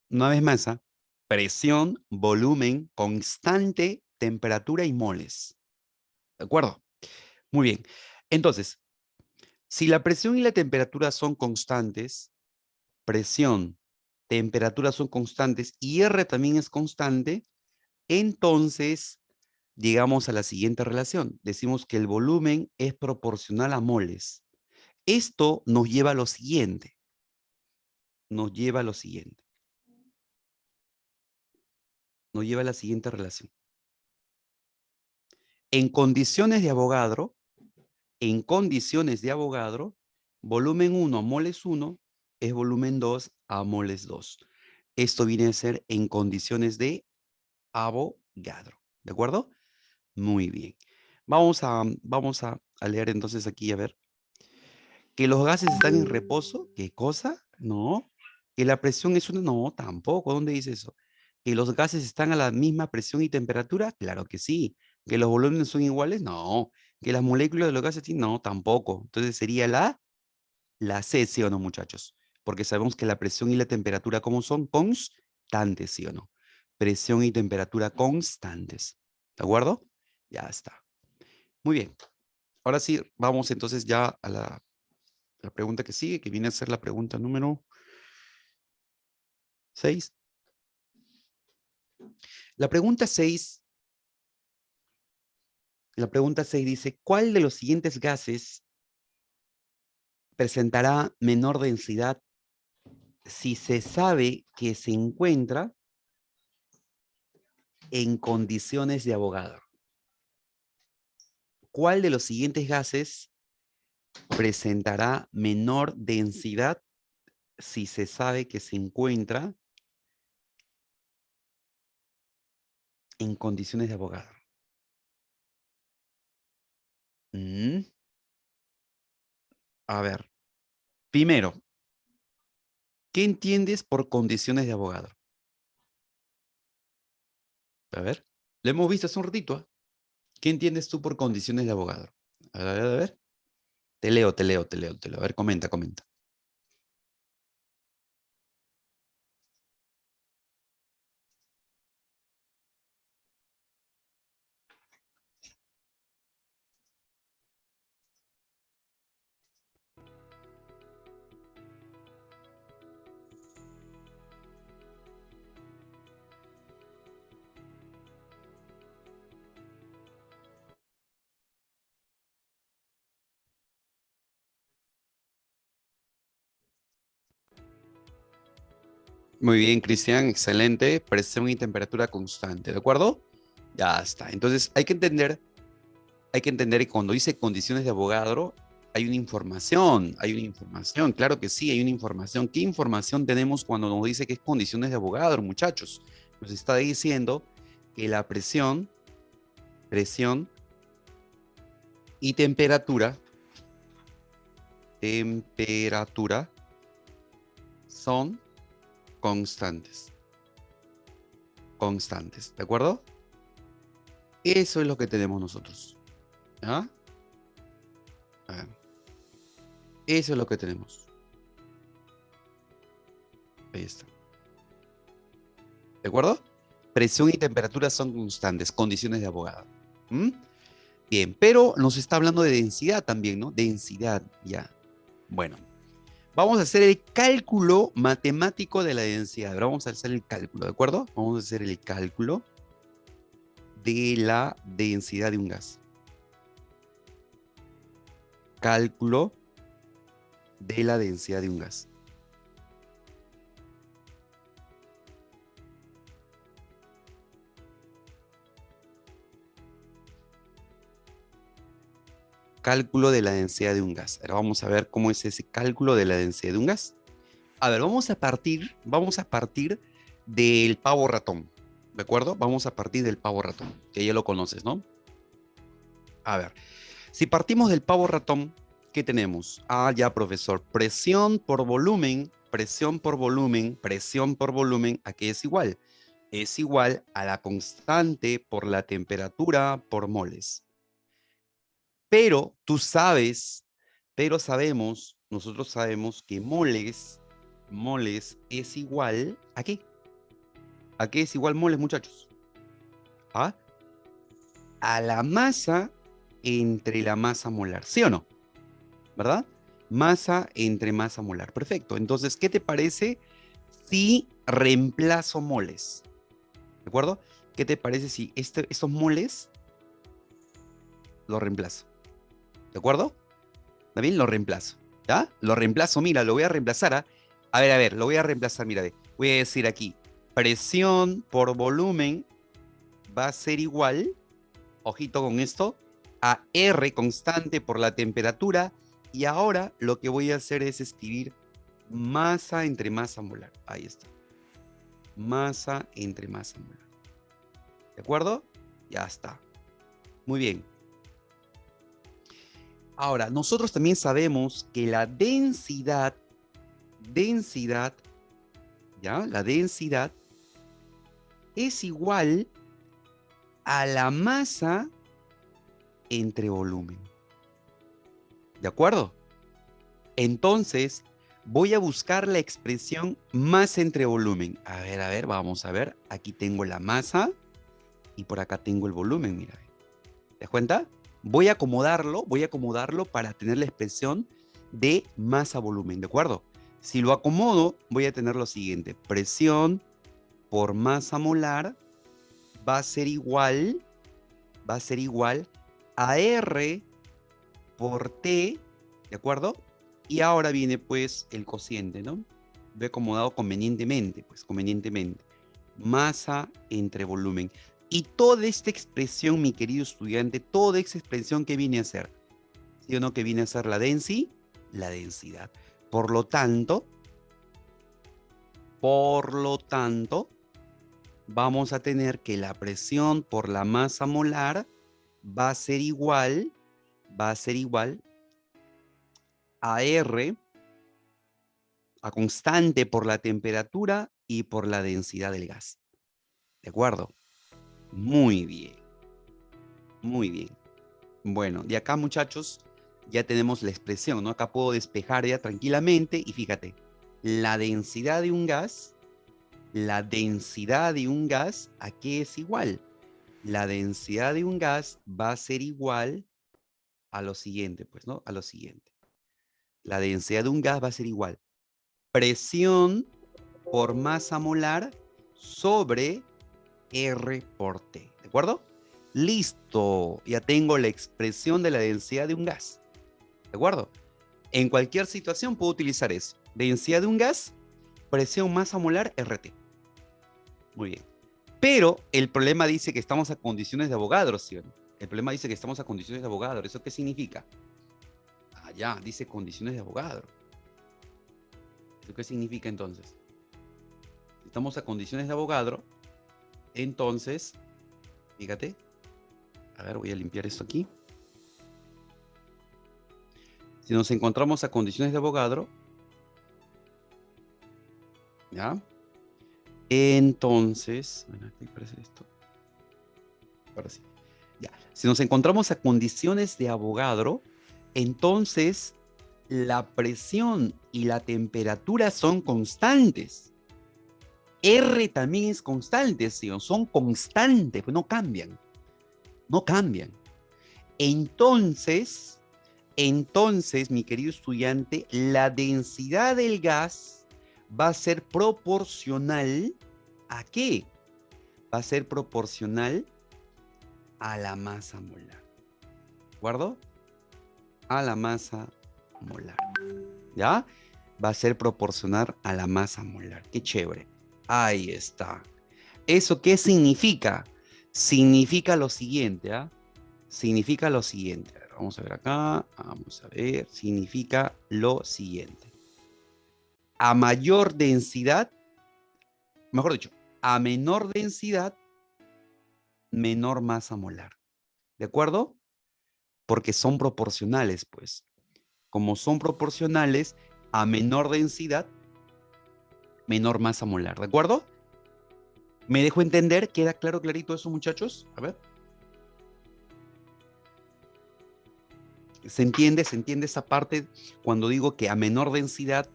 Una vez más, ¿ah? Presión, volumen, constante, temperatura y moles. ¿De acuerdo? Muy bien. Entonces, si la presión y la temperatura son constantes, presión, temperatura son constantes y R también es constante, entonces llegamos a la siguiente relación. Decimos que el volumen es proporcional a moles. Esto nos lleva a lo siguiente. Nos lleva a lo siguiente. Nos lleva a la siguiente relación. En condiciones de Avogadro, volumen 1 a moles 1 es volumen 2 a moles 2. Esto viene a ser en condiciones de Avogadro. ¿De acuerdo? Muy bien. Vamos a leer entonces aquí, a ver. ¿Que los gases están en reposo? ¿Qué cosa? No. ¿Que la presión es una? No, tampoco. ¿Dónde dice eso? ¿Que los gases están a la misma presión y temperatura? Claro que sí. ¿Que los volúmenes son iguales? No. ¿Que las moléculas de los gases sí? No, tampoco. Entonces sería la C, ¿sí o no, muchachos? Porque sabemos que la presión y la temperatura, ¿cómo son? Constantes, ¿sí o no? Presión y temperatura constantes. ¿De acuerdo? Ya está. Muy bien. Ahora sí, vamos entonces ya a la pregunta que sigue, que viene a ser la pregunta número 6. La pregunta 6, la pregunta 6 dice, ¿cuál de los siguientes gases presentará menor densidad si se sabe que se encuentra en condiciones de Avogadro? ¿Cuál de los siguientes gases presentará menor densidad si se sabe que se encuentra en condiciones de Avogadro. Mm, A ver, primero, ¿qué entiendes por condiciones de Avogadro? A ver, lo hemos visto hace un ratito. ¿Ah? ¿Qué entiendes tú por condiciones de Avogadro? A ver, a ver. Te leo, te leo, te leo, te leo. A ver, comenta, comenta. Muy bien, Cristian, excelente. Presión y temperatura constante, ¿de acuerdo? Ya está. Entonces, hay que entender que cuando dice condiciones de Avogadro, hay una información, claro que sí, hay una información. ¿Qué información tenemos cuando nos dice que es condiciones de Avogadro, muchachos? Nos está diciendo que la presión y temperatura son constantes, constantes, ¿de acuerdo? Eso es lo que tenemos nosotros, ¿ya? A ver, eso es lo que tenemos. Ahí está. ¿De acuerdo? Presión y temperatura son constantes, condiciones de Avogadro. ¿Mm? Bien, pero nos está hablando de densidad también, ¿no? Densidad, ya. Bueno, vamos a hacer el cálculo matemático de la densidad. Ahora vamos a hacer el cálculo, ¿de acuerdo? Vamos a hacer el cálculo de la densidad de un gas. Cálculo de la densidad de un gas. Cálculo de la densidad de un gas. Ahora vamos a ver cómo es ese cálculo de la densidad de un gas. A ver, vamos a partir del pavo ratón, ¿de acuerdo? Vamos a partir del pavo ratón, que ya lo conoces, ¿no? A ver, si partimos del pavo ratón, ¿qué tenemos? Ah, ya, profesor, presión por volumen, presión por volumen, presión por volumen, ¿a qué es igual? Es igual a la constante por la temperatura por moles. Pero tú sabes, pero sabemos, nosotros sabemos que moles es igual ¿a qué? ¿A qué es igual moles, muchachos? ¿Ah? A la masa entre la masa molar, ¿sí o no? ¿Verdad? Masa entre masa molar. Perfecto. Entonces, ¿qué te parece si reemplazo moles? ¿De acuerdo? ¿Qué te parece si estos moles los reemplazo? ¿De acuerdo? ¿También lo reemplazo? ¿Ya? Lo reemplazo, mira, lo voy a reemplazar. ¿Ah? A ver, lo voy a reemplazar, mira, ve. Voy a decir aquí, presión por volumen va a ser igual, ojito con esto, a R constante por la temperatura. Y ahora lo que voy a hacer es escribir masa entre masa molar. Ahí está. Masa entre masa molar. ¿De acuerdo? Ya está. Muy bien. Ahora, nosotros también sabemos que la densidad, ¿ya? La densidad es igual a la masa entre volumen. ¿De acuerdo? Entonces, voy a buscar la expresión masa entre volumen. A ver, vamos a ver. Aquí tengo la masa y por acá tengo el volumen, mira. ¿Te das cuenta? Voy a acomodarlo para tener la expresión de masa-volumen, ¿de acuerdo? Si lo acomodo, voy a tener lo siguiente. Presión por masa molar va a ser igual a R por T, ¿de acuerdo? Y ahora viene pues el cociente, ¿no? Lo he acomodado convenientemente, pues convenientemente. Masa entre volumen. Y toda esta expresión, mi querido estudiante, toda esta expresión que viene a ser, ¿sí o no? Que viene a ser la densidad. Por lo tanto, vamos a tener que la presión por la masa molar va a ser igual a R, a constante por la temperatura y por la densidad del gas. ¿De acuerdo? Muy bien. Muy bien. Bueno, de acá, muchachos, ya tenemos la expresión, ¿no? Acá puedo despejar ya tranquilamente y fíjate, la densidad de un gas, ¿a qué es igual? La densidad de un gas va a ser igual a lo siguiente, pues, ¿no? A lo siguiente. La densidad de un gas va a ser igual. Presión por masa molar sobre R por T. ¿De acuerdo? Listo. Ya tengo la expresión de la densidad de un gas. ¿De acuerdo? En cualquier situación puedo utilizar eso. Densidad de un gas, presión masa molar, RT. Muy bien. Pero el problema dice que estamos a condiciones de Avogadro, ¿sí o no? El problema dice que estamos a condiciones de Avogadro. ¿Eso qué significa? Ah, ya, dice condiciones de Avogadro. ¿Eso qué significa entonces? Si estamos a condiciones de Avogadro, entonces, fíjate. A ver, voy a limpiar esto aquí. Si nos encontramos a condiciones de Avogadro, ¿ya? Entonces, bueno, aquí parece esto. Ahora sí. Ya. Si nos encontramos a condiciones de Avogadro, entonces la presión y la temperatura son constantes. R también es constante, ¿sí? Son constantes, pues no cambian. No cambian. Entonces, mi querido estudiante, la densidad del gas va a ser proporcional ¿a qué? Va a ser proporcional a la masa molar. ¿De acuerdo? A la masa molar. ¿Ya? Va a ser proporcional a la masa molar. Qué chévere. Ahí está. ¿Eso qué significa? Significa lo siguiente, ¿ah? Significa lo siguiente. A ver, vamos a ver acá. Vamos a ver. Significa lo siguiente. A mayor densidad, mejor dicho, a menor densidad, menor masa molar. ¿De acuerdo? Porque son proporcionales, pues. Como son proporcionales, a menor densidad, menor masa molar. ¿De acuerdo? ¿Me dejo entender? ¿Queda claro, clarito eso, muchachos? A ver. ¿Se entiende? ¿Se entiende esa parte cuando digo que a menor densidad,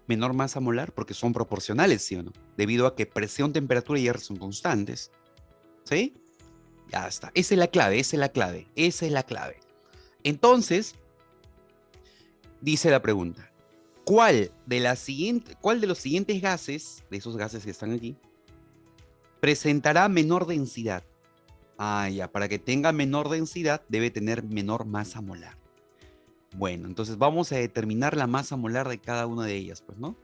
menor masa molar? Porque son proporcionales, ¿sí o no? Debido a que presión, temperatura y R son constantes. ¿Sí? Ya está. Esa es la clave, esa es la clave, esa es la clave. Entonces, dice la pregunta. ¿Cuál de los siguientes gases, de esos gases que están aquí, presentará menor densidad? Ah, ya, para que tenga menor densidad debe tener menor masa molar. Bueno, entonces vamos a determinar la masa molar de cada una de ellas, pues, ¿no?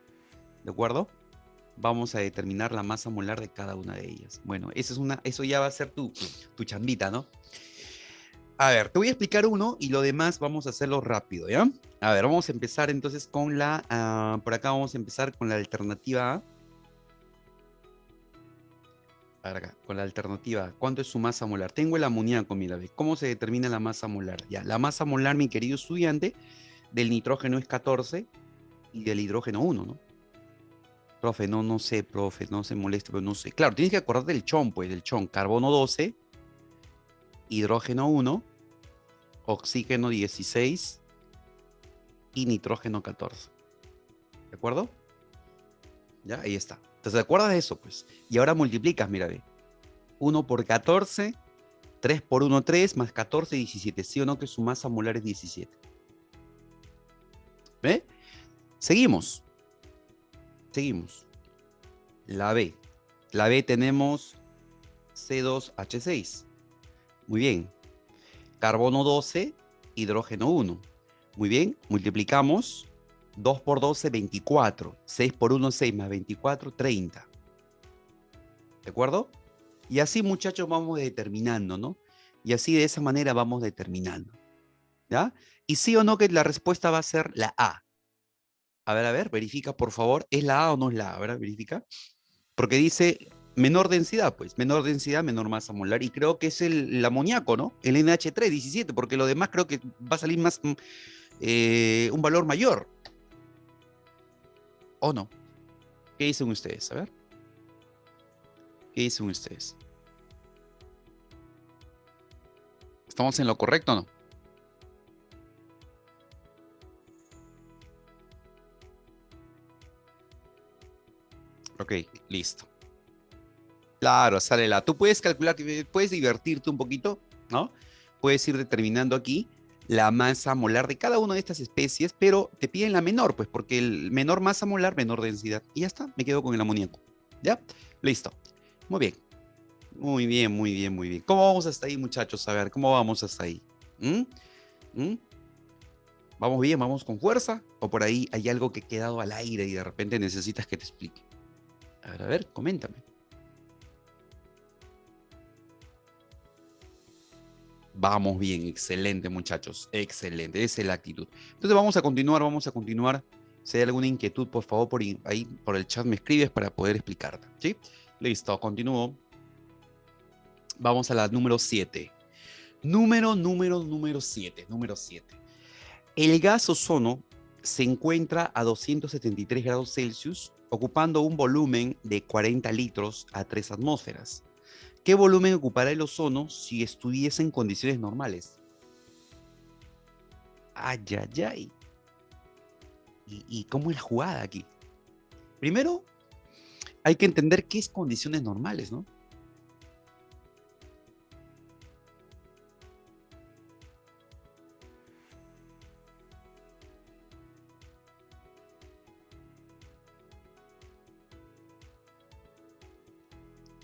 ¿De acuerdo? Vamos a determinar la masa molar de cada una de ellas. Bueno, eso ya va a ser tu chambita, ¿no? A ver, te voy a explicar uno y lo demás vamos a hacerlo rápido, ¿ya? A ver, vamos a empezar entonces con por acá vamos a empezar con la alternativa A. A ver acá, con la alternativa A. ¿Cuánto es su masa molar? Tengo el amoníaco, mira, ¿ves? ¿Cómo se determina la masa molar? Ya, la masa molar, mi querido estudiante, del nitrógeno es 14 y del hidrógeno 1, ¿no? Profe, no sé, profe, no se moleste, pero no sé. Claro, tienes que acordarte del chon, pues, del chon. Carbono 12, hidrógeno 1, oxígeno 16 y nitrógeno 14. ¿De acuerdo? Ya, ahí está. Entonces, ¿te acuerdas de eso? Pues. Y ahora multiplicas, mira, ve. 1 por 14, 3 por 1, 3, más 14, 17. ¿Sí o no que su masa molar es 17? ¿Ve? Seguimos. Seguimos. La B. La B tenemos C2H6. Muy bien. Carbono 12, hidrógeno 1. Muy bien. Multiplicamos. 2 por 12, 24. 6 por 1, 6 más 24, 30. ¿De acuerdo? Y así, muchachos, vamos determinando, ¿no? Y así de esa manera vamos determinando. ¿Ya? Y sí o no que la respuesta va a ser la A. A ver, verifica, por favor. ¿Es la A o no es la A? A ver, verifica. Porque dice menor densidad, pues, menor densidad, menor masa molar, y creo que es el amoníaco, ¿no? El NH3, 17, porque lo demás creo que va a salir más, un valor mayor, ¿o no? ¿Qué dicen ustedes? A ver, ¿qué dicen ustedes? ¿Estamos en lo correcto o no? Ok, listo. Claro, sale la. Tú puedes calcular, puedes divertirte un poquito, ¿no? Puedes ir determinando aquí la masa molar de cada una de estas especies, pero te piden la menor, pues, porque el menor masa molar, menor densidad. Y ya está, me quedo con el amoníaco. ¿Ya? Listo. Muy bien. Muy bien, muy bien, muy bien. ¿Cómo vamos hasta ahí, muchachos? A ver, ¿cómo vamos hasta ahí? ¿Mm? ¿Mm? ¿Vamos bien? ¿Vamos con fuerza? ¿O por ahí hay algo que ha quedado al aire y de repente necesitas que te explique? A ver, coméntame. Vamos bien, excelente muchachos, excelente, esa es la actitud. Entonces vamos a continuar, vamos a continuar. Si hay alguna inquietud, por favor, ahí por el chat me escribes para poder explicarte, ¿sí? Listo, continúo. Vamos a la número 7. Número 7, número 7. El gas ozono se encuentra a 273 grados Celsius, ocupando un volumen de 40 litros a 3 atmósferas. ¿Qué volumen ocupará el ozono si estuviese en condiciones normales? Ay, ay, ay. ¿Y cómo es la jugada aquí? Primero, hay que entender qué es condiciones normales, ¿no?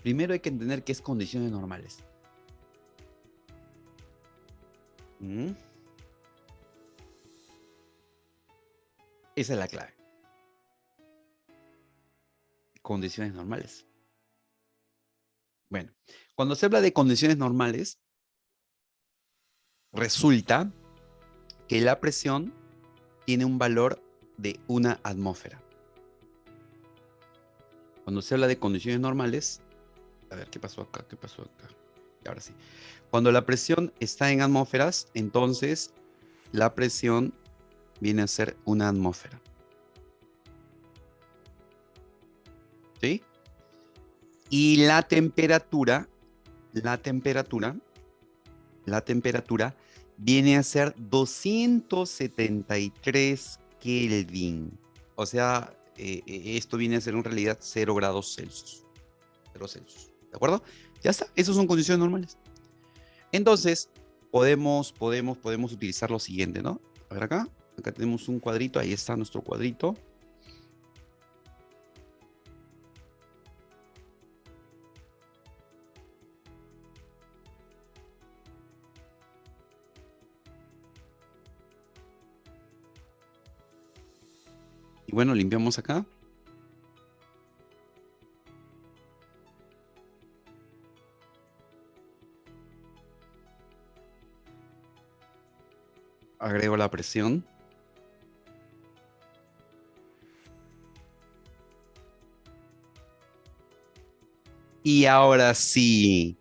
Primero hay que entender qué es condiciones normales. ¿Mm? Esa es la clave. Condiciones normales. Bueno, cuando se habla de condiciones normales, resulta que la presión tiene un valor de 1 atmósfera. Cuando se habla de condiciones normales, a ver, ¿qué pasó acá? ¿Qué pasó acá? Y ahora sí. Cuando la presión está en atmósferas, entonces la presión viene a ser 1 atmósfera. ¿Sí? Y la temperatura viene a ser 273 Kelvin. O sea, esto viene a ser en realidad 0 grados Celsius. 0 Celsius. ¿De acuerdo? Ya está. Esas son condiciones normales. Entonces, podemos utilizar lo siguiente, ¿no? A ver acá. Acá tenemos un cuadrito. Ahí está nuestro cuadrito. Y bueno, limpiamos acá. Agrego la presión. Y ahora sí,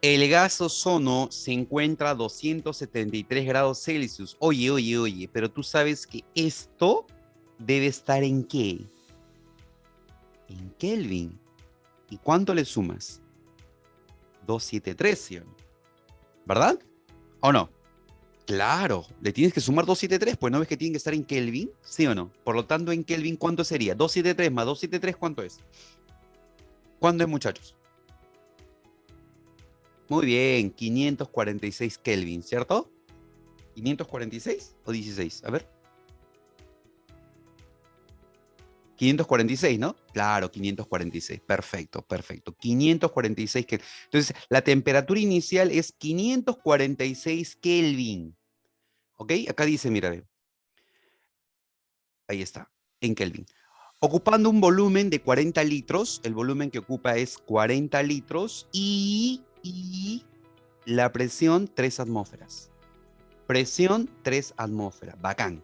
el gas ozono se encuentra a 273 grados Celsius. Oye, pero tú sabes que esto debe estar ¿en qué? En Kelvin. ¿Y cuánto le sumas? 273, ¿sí o no? ¿Verdad? ¿O no? Claro, le tienes que sumar 273, pues no ves que tiene que estar en Kelvin, ¿sí o no? Por lo tanto, en Kelvin, ¿cuánto sería? 273 más 273, ¿cuánto es? ¿Cuánto es, muchachos? Muy bien, 546 Kelvin, ¿cierto? ¿546 o 16? A ver. 546, ¿no? Claro, 546. Perfecto, perfecto. 546 Kelvin. Entonces, la temperatura inicial es 546 Kelvin. ¿Ok? Acá dice, mira, ve. Ahí está, en Kelvin. Ocupando un volumen de 40 litros, el volumen que ocupa es 40 litros y la presión 3 atmósferas. Presión 3 atmósferas, bacán.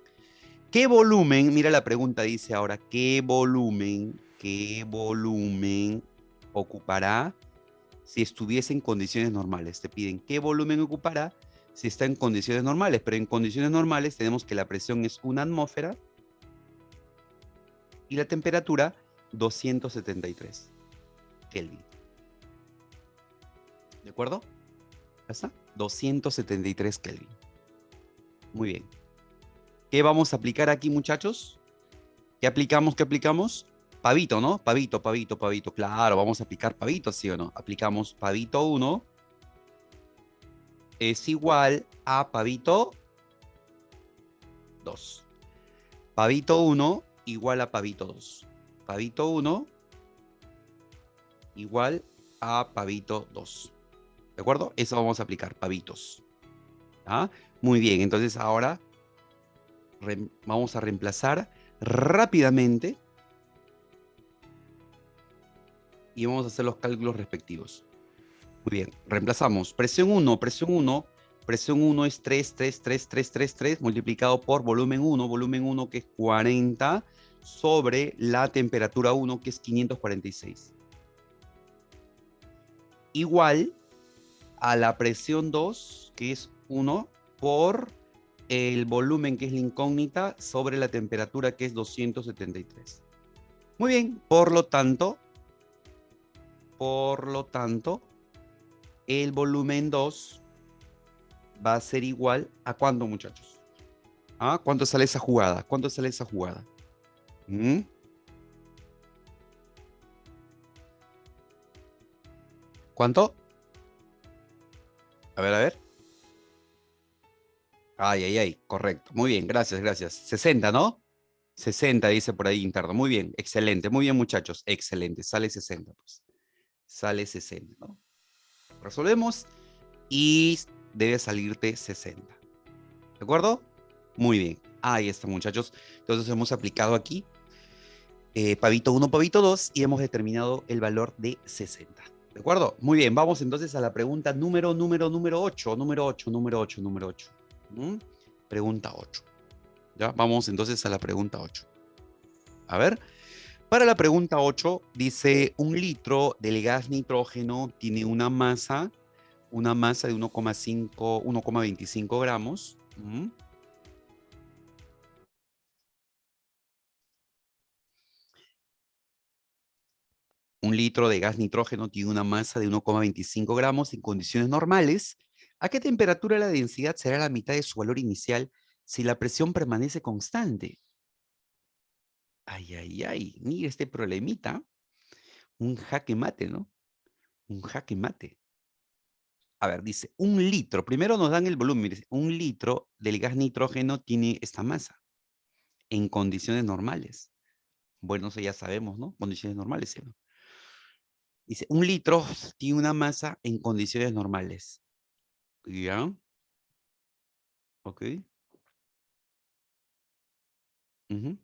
¿Qué volumen? Mira la pregunta, dice ahora, ¿qué volumen ocupará si estuviese en condiciones normales? Te piden qué volumen ocupará si está en condiciones normales, pero en condiciones normales tenemos que la presión es 1 atmósfera y la temperatura 273 Kelvin. ¿De acuerdo? ¿Ya está? 273 Kelvin. Muy bien. ¿Qué vamos a aplicar aquí, muchachos? ¿Qué aplicamos? ¿Qué aplicamos? Pavito, ¿no? Pavito, pavito, pavito. Claro, vamos a aplicar pavito, ¿sí o no? Aplicamos pavito 1 es igual a pavito 2. Pavito 1 igual a pavito 2. Pavito 1 igual a pavito 2. ¿De acuerdo? Eso vamos a aplicar, pavitos. ¿Ah? Muy bien, entonces ahora vamos a reemplazar rápidamente y vamos a hacer los cálculos respectivos. Muy bien, reemplazamos presión 1, presión 1 es 3 multiplicado por volumen 1 que es 40 sobre la temperatura 1 que es 546. Igual a la presión 2 que es 1 por el volumen que es la incógnita sobre la temperatura que es 273. Muy bien, por lo tanto, el volumen 2 va a ser igual a ¿cuánto, muchachos? ¿Ah? ¿Cuánto sale esa jugada? ¿Cuánto sale esa jugada? ¿Mm? ¿Cuánto? A ver, a ver. Ay, ay, ay, correcto. Muy bien, gracias, gracias. 60, ¿no? 60 dice por ahí interno. Muy bien, excelente. Muy bien, muchachos. Excelente. Sale 60, pues. Sale 60, ¿no? Resolvemos y debe salirte 60. ¿De acuerdo? Muy bien. Ahí está, muchachos. Entonces hemos aplicado aquí pavito 1, pavito 2 y hemos determinado el valor de 60. ¿De acuerdo? Muy bien. Vamos entonces a la pregunta número 8. Número 8. ¿Mm? Pregunta 8. ¿Ya? Vamos entonces a la pregunta 8. A ver. Para la pregunta 8 dice, un litro del gas nitrógeno tiene una masa de 1,25 gramos. ¿Mm? Un litro de gas nitrógeno tiene una masa de 1,25 gramos en condiciones normales. ¿A qué temperatura la densidad será la mitad de su valor inicial si la presión permanece constante? Ay, ay, ay. Mira este problemita. Un jaque mate, ¿no? Un jaque mate. A ver, dice, un litro. Primero nos dan el volumen. Dice, un litro del gas nitrógeno tiene esta masa en condiciones normales. Bueno, eso ya sabemos, ¿no? Condiciones normales, ¿sí? ¿No? Dice, un litro tiene una masa en condiciones normales. ¿Ya? Ok. Ujú,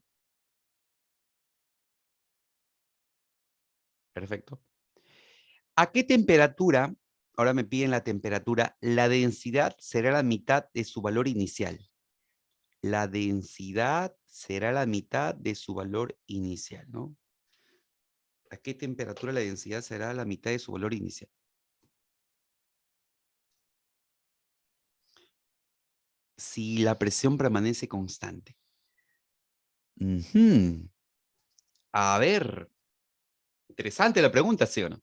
perfecto. ¿A qué temperatura, ahora me piden la temperatura, la densidad será la mitad de su valor inicial? La densidad será la mitad de su valor inicial, ¿no? ¿A qué temperatura la densidad será la mitad de su valor inicial? Si la presión permanece constante. Ujú. A ver, interesante la pregunta, ¿sí o no?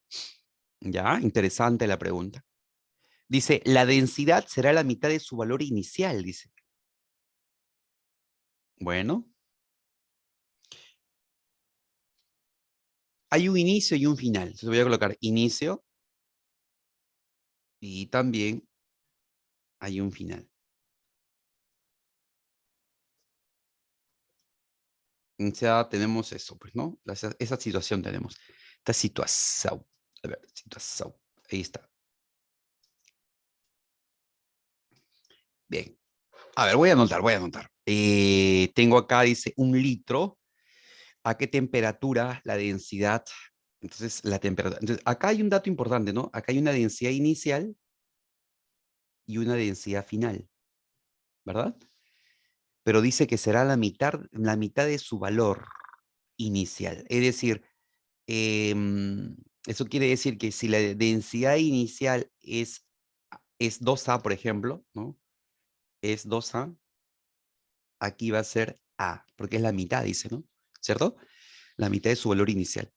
Ya, interesante la pregunta. Dice, la densidad será la mitad de su valor inicial, dice. Bueno, hay un inicio y un final. Entonces voy a colocar inicio y también hay un final. O sea, tenemos eso, pues, ¿no? Esa situación tenemos. Esta situación. A ver, situación. Ahí está. Bien. A ver, voy a anotar, voy a anotar. Tengo acá, dice, un litro. ¿A qué temperatura la densidad? Entonces, la temperatura. Entonces, acá hay un dato importante, ¿no? Acá hay una densidad inicial y una densidad final, ¿verdad? Pero dice que será la mitad de su valor inicial. Es decir, eso quiere decir que si la densidad inicial es 2A, por ejemplo, ¿no? Es 2A, aquí va a ser A, porque es la mitad, dice, ¿no? ¿Cierto? La mitad de su valor inicial.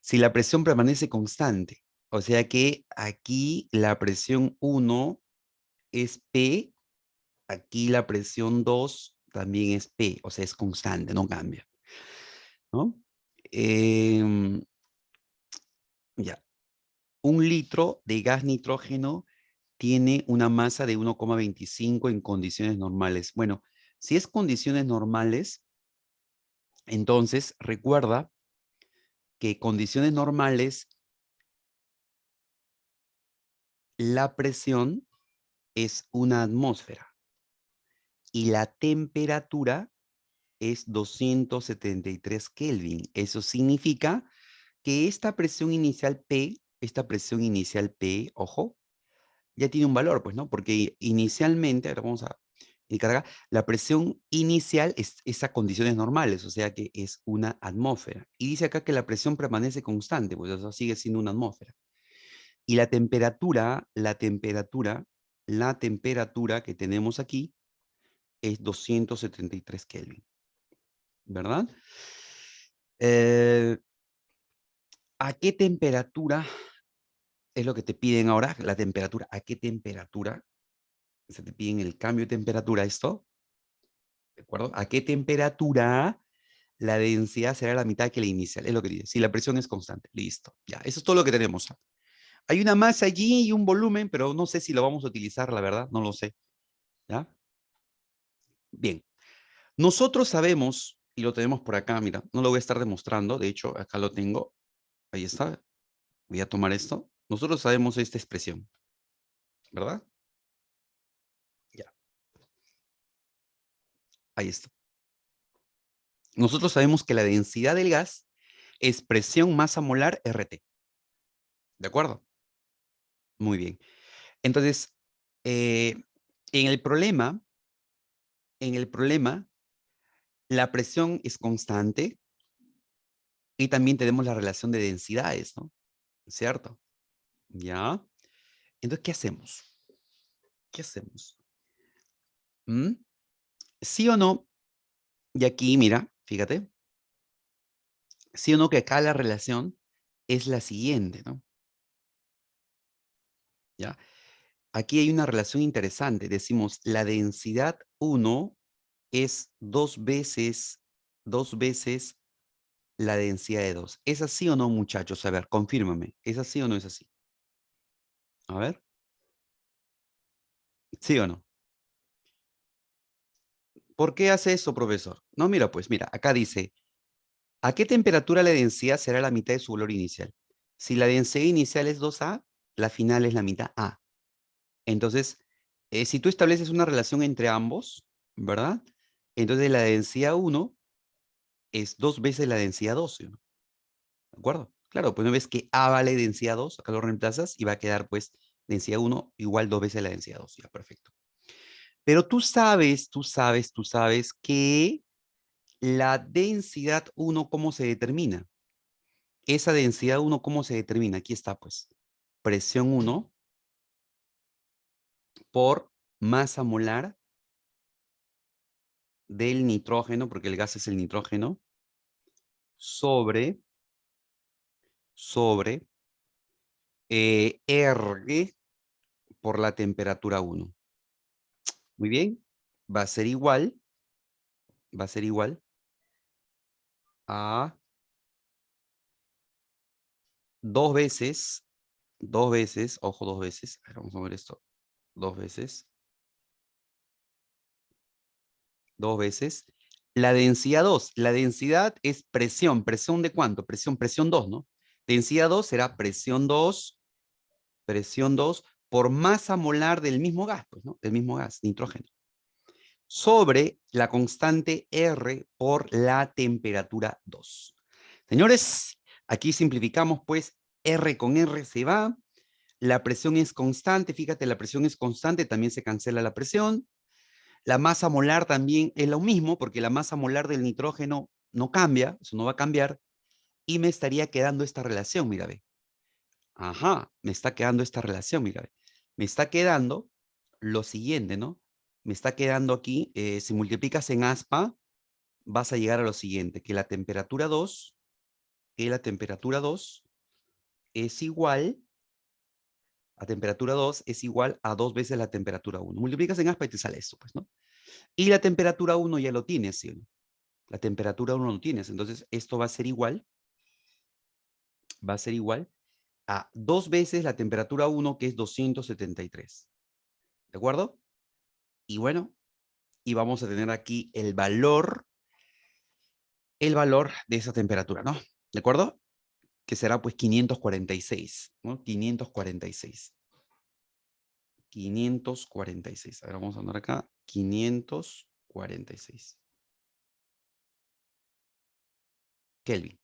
Si la presión permanece constante, o sea que aquí la presión 1 es P, aquí la presión 2 también es P, o sea, es constante, no cambia, ¿no? Em, ya. Un litro de gas nitrógeno tiene una masa de 1,25 en condiciones normales. Bueno, si es condiciones normales, entonces recuerda que condiciones normales, la presión es una atmósfera y la temperatura es 273 Kelvin. Eso significa que esta presión inicial P, ojo, ya tiene un valor, pues, ¿no? Porque inicialmente, ahora vamos a encargar, la presión inicial es a condiciones normales, o sea que es una atmósfera. Y dice acá que la presión permanece constante, pues eso sigue siendo una atmósfera. Y la temperatura que tenemos aquí es 273 Kelvin, ¿verdad? Eh, ¿A qué temperatura es lo que te piden ahora? La temperatura. ¿A qué temperatura? Se te piden el cambio de temperatura, esto. ¿De acuerdo? ¿A qué temperatura la densidad será la mitad que la inicial? Es lo que dice. Si la presión es constante. Listo. Ya, eso es todo lo que tenemos. Hay una masa allí y un volumen, pero no sé si lo vamos a utilizar, la verdad. No lo sé. ¿Ya? Bien. Nosotros sabemos, y lo tenemos por acá, mira, no lo voy a estar demostrando. De hecho, acá lo tengo. Ahí está. Voy a tomar esto. Nosotros sabemos esta expresión, ¿verdad? Ya. Ahí está. Nosotros sabemos que la densidad del gas es presión masa molar RT. ¿De acuerdo? Muy bien. Entonces, eh, en el problema, en el problema, la presión es constante y también tenemos la relación de densidades, ¿no? ¿Cierto? ¿Ya? Entonces, ¿qué hacemos? ¿Qué hacemos? ¿Mm? ¿Sí o no? Y aquí, mira, fíjate, sí o no que acá la relación es la siguiente, ¿no? ¿Ya? Aquí hay una relación interesante. Decimos, la densidad 1 es dos veces la densidad de 2. ¿Es así o no, muchachos? A ver, confírmame. ¿Es así o no es así? A ver, ¿sí o no? ¿Por qué hace eso, profesor? No, mira, pues mira, acá dice, ¿a qué temperatura la densidad será la mitad de su valor inicial? Si la densidad inicial es 2A, la final es la mitad A. Entonces, si tú estableces una relación entre ambos, ¿verdad? Entonces la densidad 1 es 2 veces la densidad 2, ¿sí? ¿No? ¿De acuerdo? Claro, pues no ves que A vale densidad 2, acá lo reemplazas y va a quedar pues densidad 1 igual 2 veces la densidad 2, ya, perfecto. Pero tú sabes que la densidad 1, ¿cómo se determina? Esa densidad 1, ¿cómo se determina? Aquí está, pues. Presión 1 por masa molar del nitrógeno, porque el gas es el nitrógeno, sobre R por la temperatura 1. Muy bien. Va a ser igual, va a ser igual a dos veces, ojo, dos veces, a ver, vamos a ver esto, dos veces, dos veces, la densidad 2. La densidad es presión. ¿Presión de cuánto? Presión 2, ¿no? Densidad 2 será presión 2 por masa molar del mismo gas, pues, ¿no? Del mismo gas, nitrógeno. Sobre la constante R por la temperatura 2. Señores, aquí simplificamos, pues, R con R se va. La presión es constante, fíjate, la presión es constante, también se cancela la presión. La masa molar también es lo mismo, porque la masa molar del nitrógeno no cambia, eso no va a cambiar. Y me estaría quedando esta relación, mira, ve. Ajá, me está quedando esta relación, mira, ve. Me está quedando lo siguiente, ¿no? Me está quedando aquí, si multiplicas en aspa, vas a llegar a lo siguiente, que la temperatura 2, es igual, a temperatura 2 es igual a 2 veces la temperatura 1. Multiplicas en aspa y te sale eso, pues, ¿no? Y la temperatura 1 ya lo tienes, ¿sí o no? La temperatura 1 lo tienes. Entonces, esto va a ser igual a 2 veces la temperatura 1, que es 273. ¿De acuerdo? Y bueno, y vamos a tener aquí el valor de esa temperatura, ¿no? ¿De acuerdo? Que será pues 546, ¿no? 546. 546. A ver, vamos a andar acá. 546. Kelvin.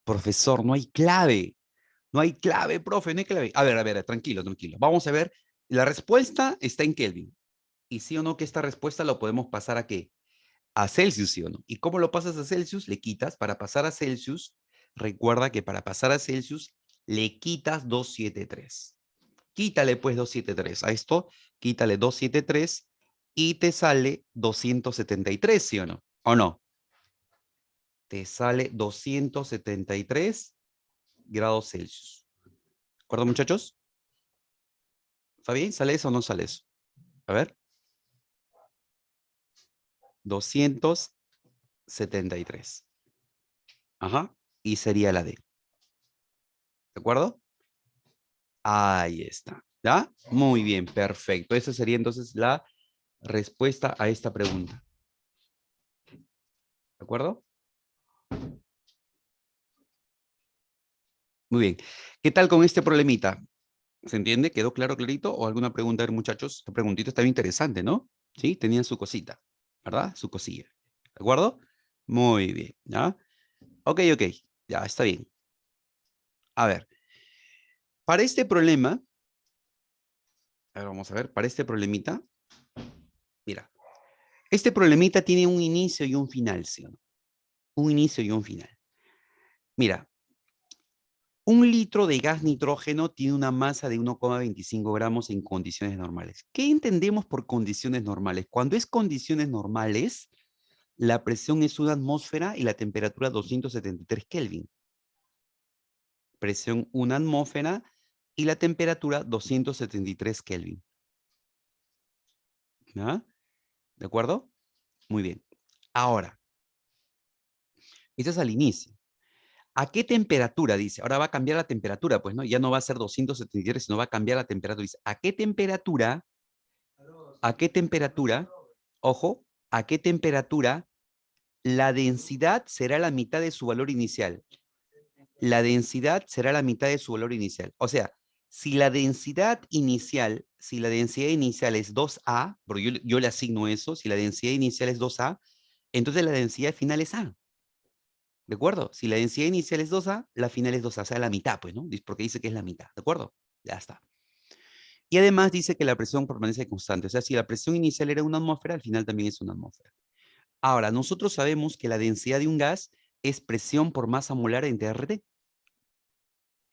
Profesor, no hay clave. No hay clave, profe, no hay clave. A ver, tranquilo, tranquilo. Vamos a ver. La respuesta está en Kelvin. Y sí o no que esta respuesta lo podemos pasar a qué? A Celsius, ¿sí o no? ¿Y cómo lo pasas a Celsius? Le quitas, para pasar a Celsius, recuerda que para pasar a Celsius le quitas 273. Quítale pues 273 a esto, quítale 273 y te sale 273, ¿sí o no? ¿O no? Te sale 273 grados Celsius. ¿De acuerdo, muchachos? ¿Está bien? ¿Sale eso o no sale eso? A ver. 273. Ajá. Y sería la D. ¿De acuerdo? Ahí está. ¿Ya? Muy bien, perfecto. Esa sería entonces la respuesta a esta pregunta. ¿De acuerdo? Muy bien. ¿Qué tal con este problemita? ¿Se entiende? ¿Quedó claro, clarito? ¿O alguna pregunta, a ver, muchachos? Esta preguntita está bien interesante, ¿no? Sí, tenían su cosita, ¿verdad? Su cosilla. ¿De acuerdo? Muy bien, ¿ya? Ok. Ya, está bien. A ver, para este problema, a ver, vamos a ver, para este problemita, mira, este problemita tiene un inicio y un final, ¿sí o no? Un inicio y un final. Mira, un litro de gas nitrógeno tiene una masa de 1,25 gramos en condiciones normales. ¿Qué entendemos por condiciones normales? Cuando es condiciones normales, la presión es una atmósfera y la temperatura 273 Kelvin. Presión una atmósfera y la temperatura 273 Kelvin. ¿Ya? ¿De acuerdo? Muy bien. Ahora, esto es al inicio. ¿A qué temperatura? Dice. Ahora va a cambiar la temperatura, pues, ¿no? Ya no va a ser 273, sino va a cambiar la temperatura. Dice, ¿a qué temperatura? ¿A qué temperatura? Ojo, ¿a qué temperatura la densidad será la mitad de su valor inicial? La densidad será la mitad de su valor inicial. O sea, si la densidad inicial es 2A, porque yo le asigno eso, si la densidad inicial es 2A, entonces la densidad final es A. ¿De acuerdo? Si la densidad inicial es 2A, la final es 2A, o sea, la mitad, pues, ¿no? Porque dice que es la mitad, ¿de acuerdo? Ya está. Y además dice que la presión permanece constante, o sea, si la presión inicial era una atmósfera, al final también es una atmósfera. Ahora, nosotros sabemos que la densidad de un gas es presión por masa molar entre RT.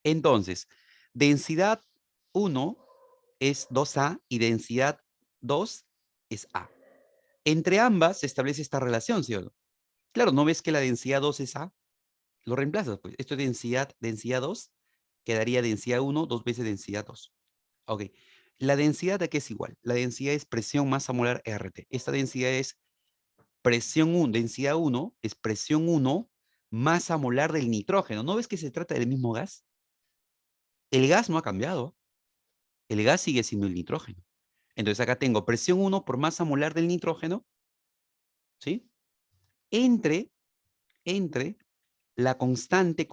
Entonces, densidad 1 es 2A y densidad 2 es A. Entre ambas se establece esta relación, ¿sí o no? Claro, ¿no ves que la densidad 2 es A? Lo reemplazas, pues. Esto es densidad 2, quedaría densidad 1, 2 veces densidad 2. Ok. La densidad de qué es igual. La densidad es presión masa molar RT. Esta densidad es presión 1, densidad 1 es presión 1 masa molar del nitrógeno. ¿No ves que se trata del mismo gas? El gas no ha cambiado. El gas sigue siendo el nitrógeno. Entonces acá tengo presión 1 por masa molar del nitrógeno, ¿sí? Entre, entre la constante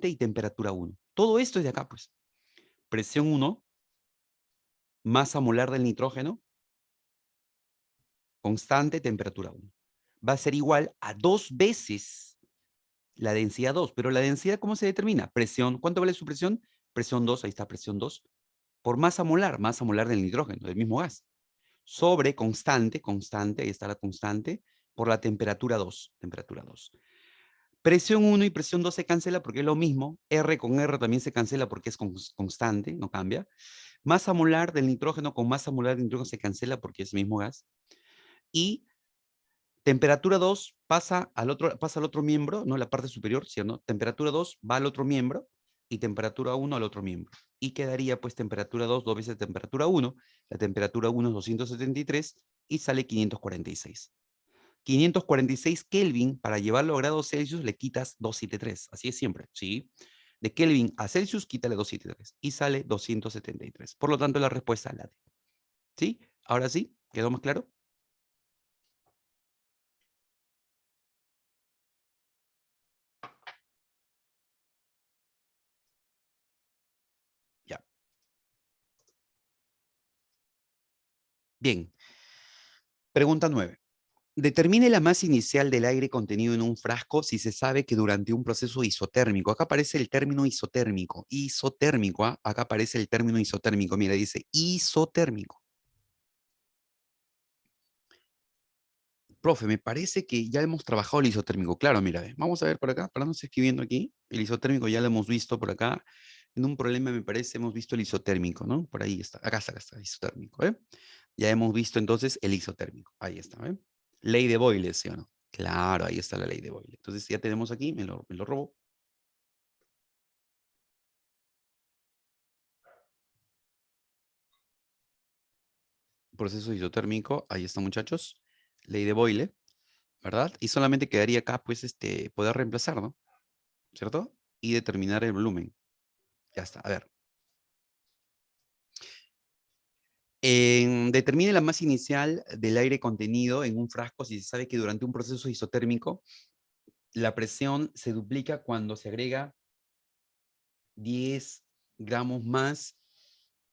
y temperatura 1. Todo esto es de acá, pues. Presión 1, masa molar del nitrógeno, constante, temperatura 1. Va a ser igual a 2 veces la densidad 2. Pero la densidad, ¿cómo se determina? Presión. ¿Cuánto vale su presión? Presión 2, ahí está presión 2. Por masa molar del nitrógeno, del mismo gas. Sobre constante, ahí está la constante, por la temperatura 2. Presión 1 y presión 2 se cancela porque es lo mismo. R con R también se cancela porque es constante, no cambia. Masa molar del nitrógeno con masa molar del nitrógeno se cancela porque es el mismo gas. Y temperatura 2 pasa al otro miembro, ¿no? La parte superior, ¿sí o no? Temperatura 2 va al otro miembro y temperatura 1 al otro miembro. Y quedaría pues temperatura 2, 2 veces temperatura 1. La temperatura 1 es 273 y sale 546. 546 Kelvin, para llevarlo a grados Celsius le quitas 273. Así es siempre, ¿sí? De Kelvin a Celsius, quítale 273 y sale 273. Por lo tanto, la respuesta es la D. ¿Sí? Ahora sí, ¿quedó más claro? Ya. Bien. Pregunta 9. Determine la masa inicial del aire contenido en un frasco si se sabe que durante un proceso isotérmico, acá aparece el término isotérmico, isotérmico, ¿ah? Acá aparece el término isotérmico, mira, dice isotérmico. Profe, me parece que ya hemos trabajado el isotérmico. Claro, mira, vamos a ver por acá, para no estar escribiendo aquí, el isotérmico ya lo hemos visto por acá. En un problema, me parece, hemos visto el isotérmico, ¿no? Por ahí está, acá está, isotérmico, ¿eh? Ya hemos visto entonces el isotérmico. Ahí está, ¿eh? Ley de Boyle, ¿sí o no? Claro, ahí está la ley de Boyle. Entonces ya tenemos aquí, me lo robo. Proceso isotérmico, ahí está, muchachos. Ley de Boyle, ¿verdad? Y solamente quedaría acá, pues, poder reemplazar, ¿no? ¿Cierto? Y determinar el volumen. Ya está, a ver. Determine la masa inicial del aire contenido en un frasco si se sabe que durante un proceso isotérmico la presión se duplica cuando se agrega 10 gramos más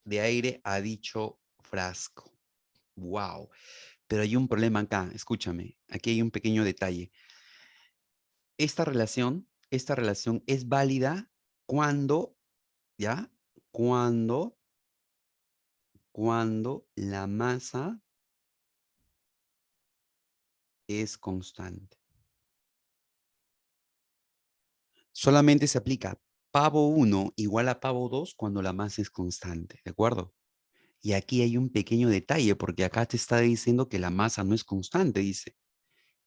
de aire a dicho frasco. Wow. Pero hay un problema acá, escúchame, aquí hay un pequeño detalle. Esta relación es válida cuando, ¿ya? Cuando, cuando la masa es constante. Solamente se aplica pavo 1 igual a pavo 2 cuando la masa es constante, ¿de acuerdo? Y aquí hay un pequeño detalle, porque acá te está diciendo que la masa no es constante, dice,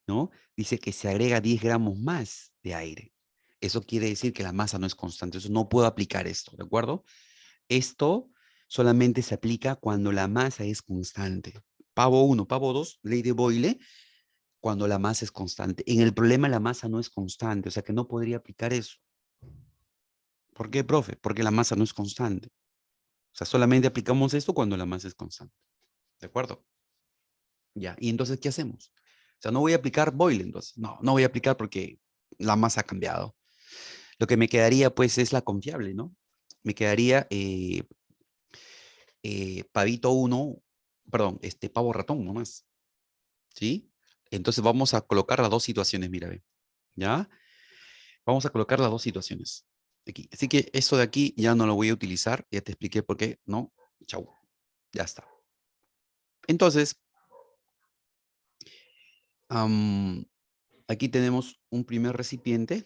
¿no? Dice que se agrega 10 gramos más de aire. Eso quiere decir que la masa no es constante. Eso no puedo aplicar esto, ¿de acuerdo? Esto solamente se aplica cuando la masa es constante. Pavo 1, pavo 2, ley de Boyle, cuando la masa es constante. En el problema la masa no es constante, o sea que no podría aplicar eso. ¿Por qué, profe? Porque la masa no es constante. O sea, solamente aplicamos esto cuando la masa es constante. ¿De acuerdo? Ya. ¿Y entonces qué hacemos? O sea, no voy a aplicar Boyle entonces. No, no voy a aplicar porque la masa ha cambiado. Lo que me quedaría pues es la confiable, ¿no? Me quedaría pavito 1, perdón, pavo ratón nomás. ¿Sí? Entonces vamos a colocar las dos situaciones, mira, ve. ¿Ya? Vamos a colocar las dos situaciones. Aquí. Así que eso de aquí ya no lo voy a utilizar. Ya te expliqué por qué. No. Chau. Ya está. Entonces, am, aquí tenemos un primer recipiente,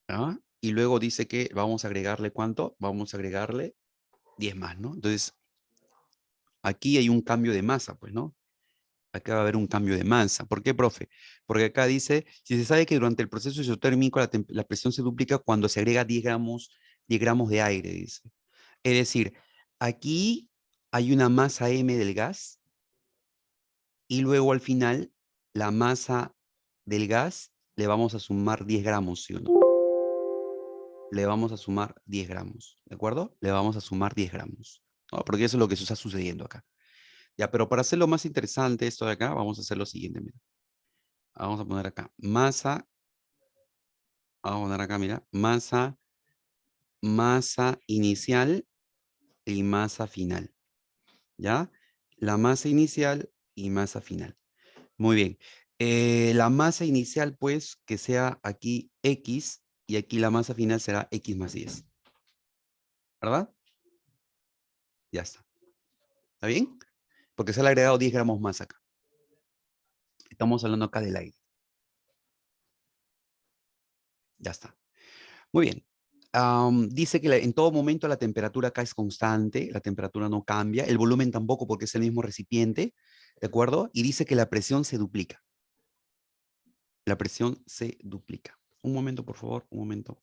¿ah? Y luego dice que vamos a agregarle ¿cuánto? Vamos a agregarle 10 más, ¿no? Entonces, aquí hay un cambio de masa, pues, ¿no? Acá va a haber un cambio de masa. ¿Por qué, profe? Porque acá dice, si se sabe que durante el proceso isotérmico la presión se duplica cuando se agrega 10 gramos de aire, dice. Es decir, aquí hay una masa M del gas y luego al final la masa del gas le vamos a sumar 10 gramos, ¿sí o no? Le vamos a sumar 10 gramos, ¿de acuerdo? Le vamos a sumar 10 gramos, ¿no? Porque eso es lo que está sucediendo acá. Ya, pero para hacerlo más interesante esto de acá, vamos a hacer lo siguiente, mira. Vamos a poner acá masa, vamos a poner acá, mira, masa inicial y masa final, ¿ya? La masa inicial y masa final. Muy bien. La masa inicial, pues, que sea aquí X y aquí la masa final será X más 10, ¿verdad? Ya está. ¿Está bien? Porque se le ha agregado 10 gramos más acá. Estamos hablando acá del aire. Ya está. Muy bien. Dice que en todo momento la temperatura acá es constante, la temperatura no cambia, el volumen tampoco porque es el mismo recipiente, ¿de acuerdo? Y dice que la presión se duplica. La presión se duplica. Un momento, por favor, un momento.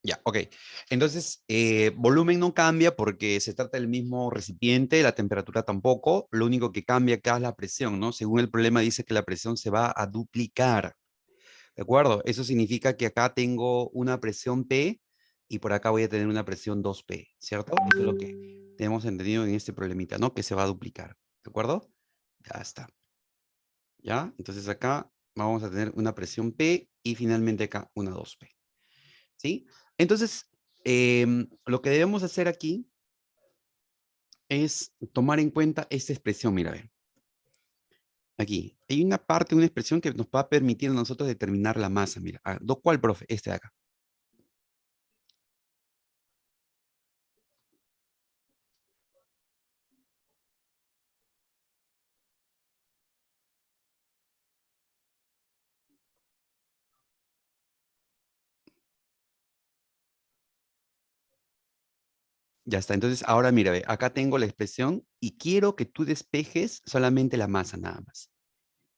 Ya, ok. Entonces, volumen no cambia porque se trata del mismo recipiente, la temperatura tampoco. Lo único que cambia acá es la presión, ¿no? Según el problema dice que la presión se va a duplicar, ¿de acuerdo? Eso significa que acá tengo una presión P y por acá voy a tener una presión 2P, ¿cierto? Eso es lo que tenemos entendido en este problemita, ¿no? Que se va a duplicar, ¿de acuerdo? Ya está, ¿ya? Entonces acá vamos a tener una presión P y finalmente acá una 2P. ¿Sí? Entonces, lo que debemos hacer aquí es tomar en cuenta esta expresión, mira, ve, aquí. Hay una parte, una expresión que nos va a permitir a nosotros determinar la masa, mira. ¿Cuál, profe? Este de acá. Ya está. Entonces, ahora mira, ve, acá tengo la expresión y quiero que tú despejes solamente la masa, nada más.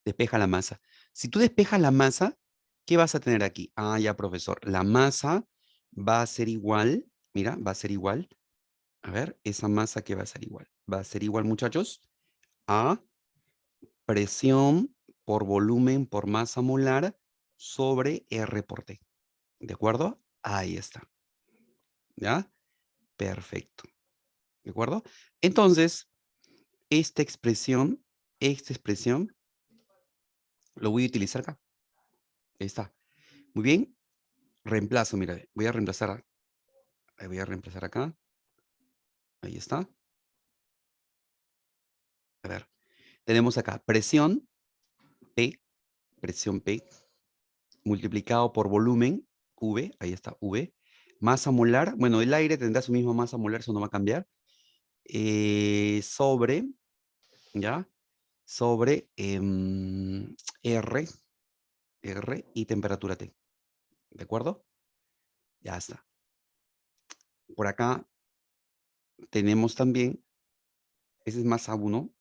Despeja la masa. Si tú despejas la masa, ¿qué vas a tener aquí? Ah, ya, profesor. La masa va a ser igual, mira, va a ser igual. A ver, esa masa que va a ser igual. Va a ser igual, muchachos, a presión por volumen por masa molar sobre R por T. ¿De acuerdo? Ahí está. ¿Ya? Perfecto. ¿De acuerdo? Entonces, esta expresión, lo voy a utilizar acá. Ahí está. Muy bien. Reemplazo, mira, voy a reemplazar acá. Ahí está. A ver. Tenemos acá P, presión P, multiplicado por volumen, V, ahí está, V. Masa molar, bueno, el aire tendrá su misma masa molar, eso no va a cambiar. Sobre, ¿ya? Sobre R, R y temperatura T. ¿De acuerdo? Ya está. Por acá tenemos también, ese es más a uno.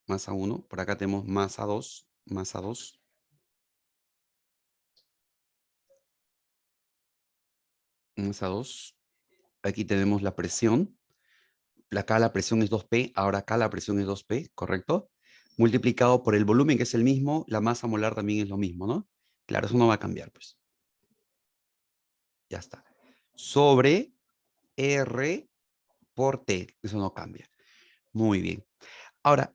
Por acá tenemos más a 2, más a 2. Aquí tenemos la presión. Acá la presión es 2P, ahora acá la presión es 2P, ¿correcto? Multiplicado por el volumen, que es el mismo, la masa molar también es lo mismo, ¿no? Claro, eso no va a cambiar, pues. Ya está. Sobre R por T, eso no cambia. Muy bien. Ahora,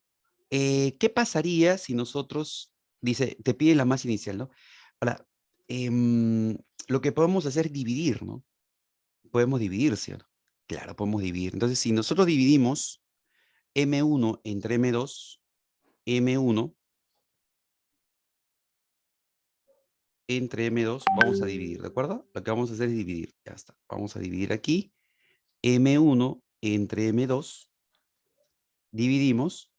¿qué pasaría si nosotros, dice, te pide la masa inicial, ¿no? Ahora, lo que podemos hacer es dividir, ¿no? Podemos dividir, ¿cierto? Claro, podemos dividir. Entonces, si nosotros dividimos M1 entre M2, M1 entre M2, vamos a dividir, ¿de acuerdo? Lo que vamos a hacer es dividir, ya está. Vamos a dividir aquí, M1 entre M2, dividimos,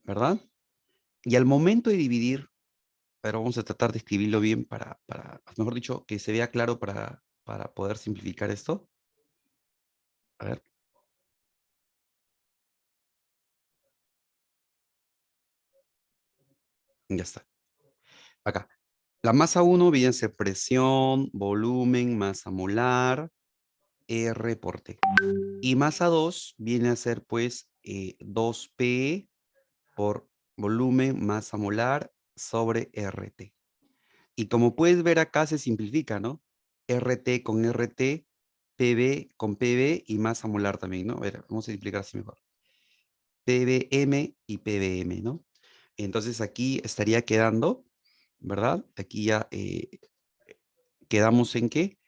¿verdad? Y al momento de dividir, pero vamos a tratar de escribirlo bien mejor dicho, que se vea claro para poder simplificar esto. A ver, ya está. Acá. La masa uno viene a ser presión, volumen, masa molar, R por T. Y masa 2 viene a ser pues 2P por volumen, masa molar sobre RT. Y como puedes ver acá se simplifica, ¿no? RT con RT, PB con PB y masa molar también, ¿no? A ver, vamos a explicar así mejor. PBM y PBM, ¿no? Entonces aquí estaría quedando, ¿verdad? Aquí ya quedamos en que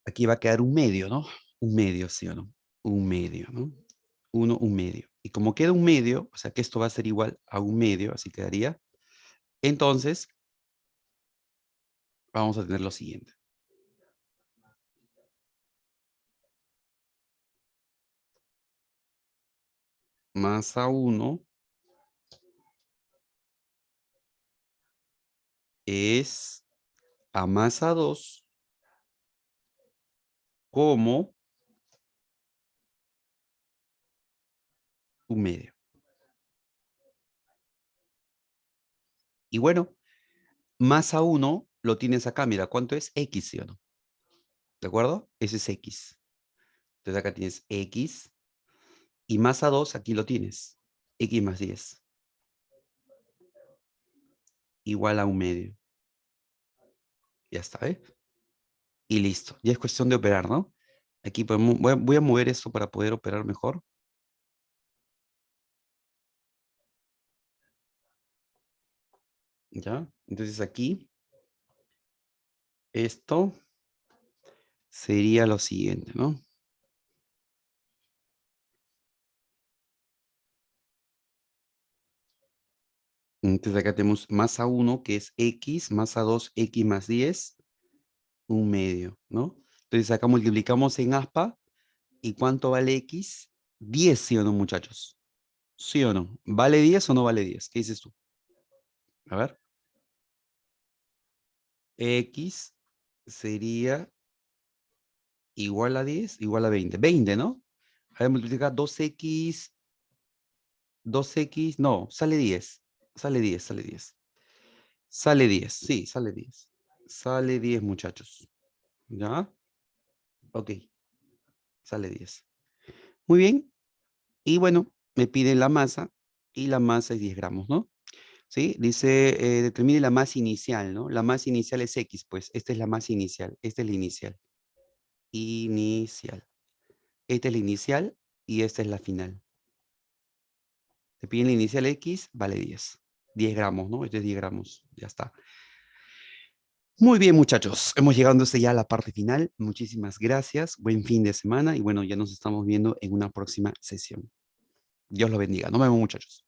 aquí va a quedar un medio, ¿no? Un medio, ¿sí o no? Un medio, ¿no? Uno, un medio. Y como queda un medio, o sea que esto va a ser igual a un medio, así quedaría. Entonces, vamos a tener lo siguiente. Masa 1 es a masa 2 como un medio. Y bueno, masa 1 lo tienes acá, mira, ¿cuánto es? X, ¿sí o no? ¿De acuerdo? Ese es X. Entonces acá tienes X y masa 2 aquí lo tienes. X más 10 igual a un medio. Ya está, ¿eh? Y listo. Ya es cuestión de operar, ¿no? Aquí podemos, voy a mover esto para poder operar mejor. ¿Ya? Entonces aquí, esto sería lo siguiente, ¿no? Entonces acá tenemos masa 1, que es X, masa 2, X más 10, un medio, ¿no? Entonces acá multiplicamos en aspa. ¿Y cuánto vale X? 10, ¿sí o no, muchachos? ¿Sí o no? ¿Vale 10 o no vale 10? ¿Qué dices tú? A ver. X sería igual a 10, igual a 20. 20, ¿no? A ver, multiplica 2X, 2X, no, sale 10. Sale 10, sale 10. Sale 10, sí, sale 10. Sale 10, muchachos. ¿Ya? Ok, sale 10. Muy bien. Y bueno, me piden la masa y la masa es 10 gramos, ¿no? ¿Sí? Dice, determine la masa inicial, ¿no? La masa inicial es X, pues. Esta es la masa inicial. Esta es la inicial. Inicial. Esta es la inicial y esta es la final. Te piden la inicial X, vale 10. 10 gramos, ¿no? Este es 10 gramos. Ya está. Muy bien, muchachos. Hemos llegado entonces ya a la parte final. Muchísimas gracias. Buen fin de semana y bueno, ya nos estamos viendo en una próxima sesión. Dios los bendiga. Nos vemos, muchachos.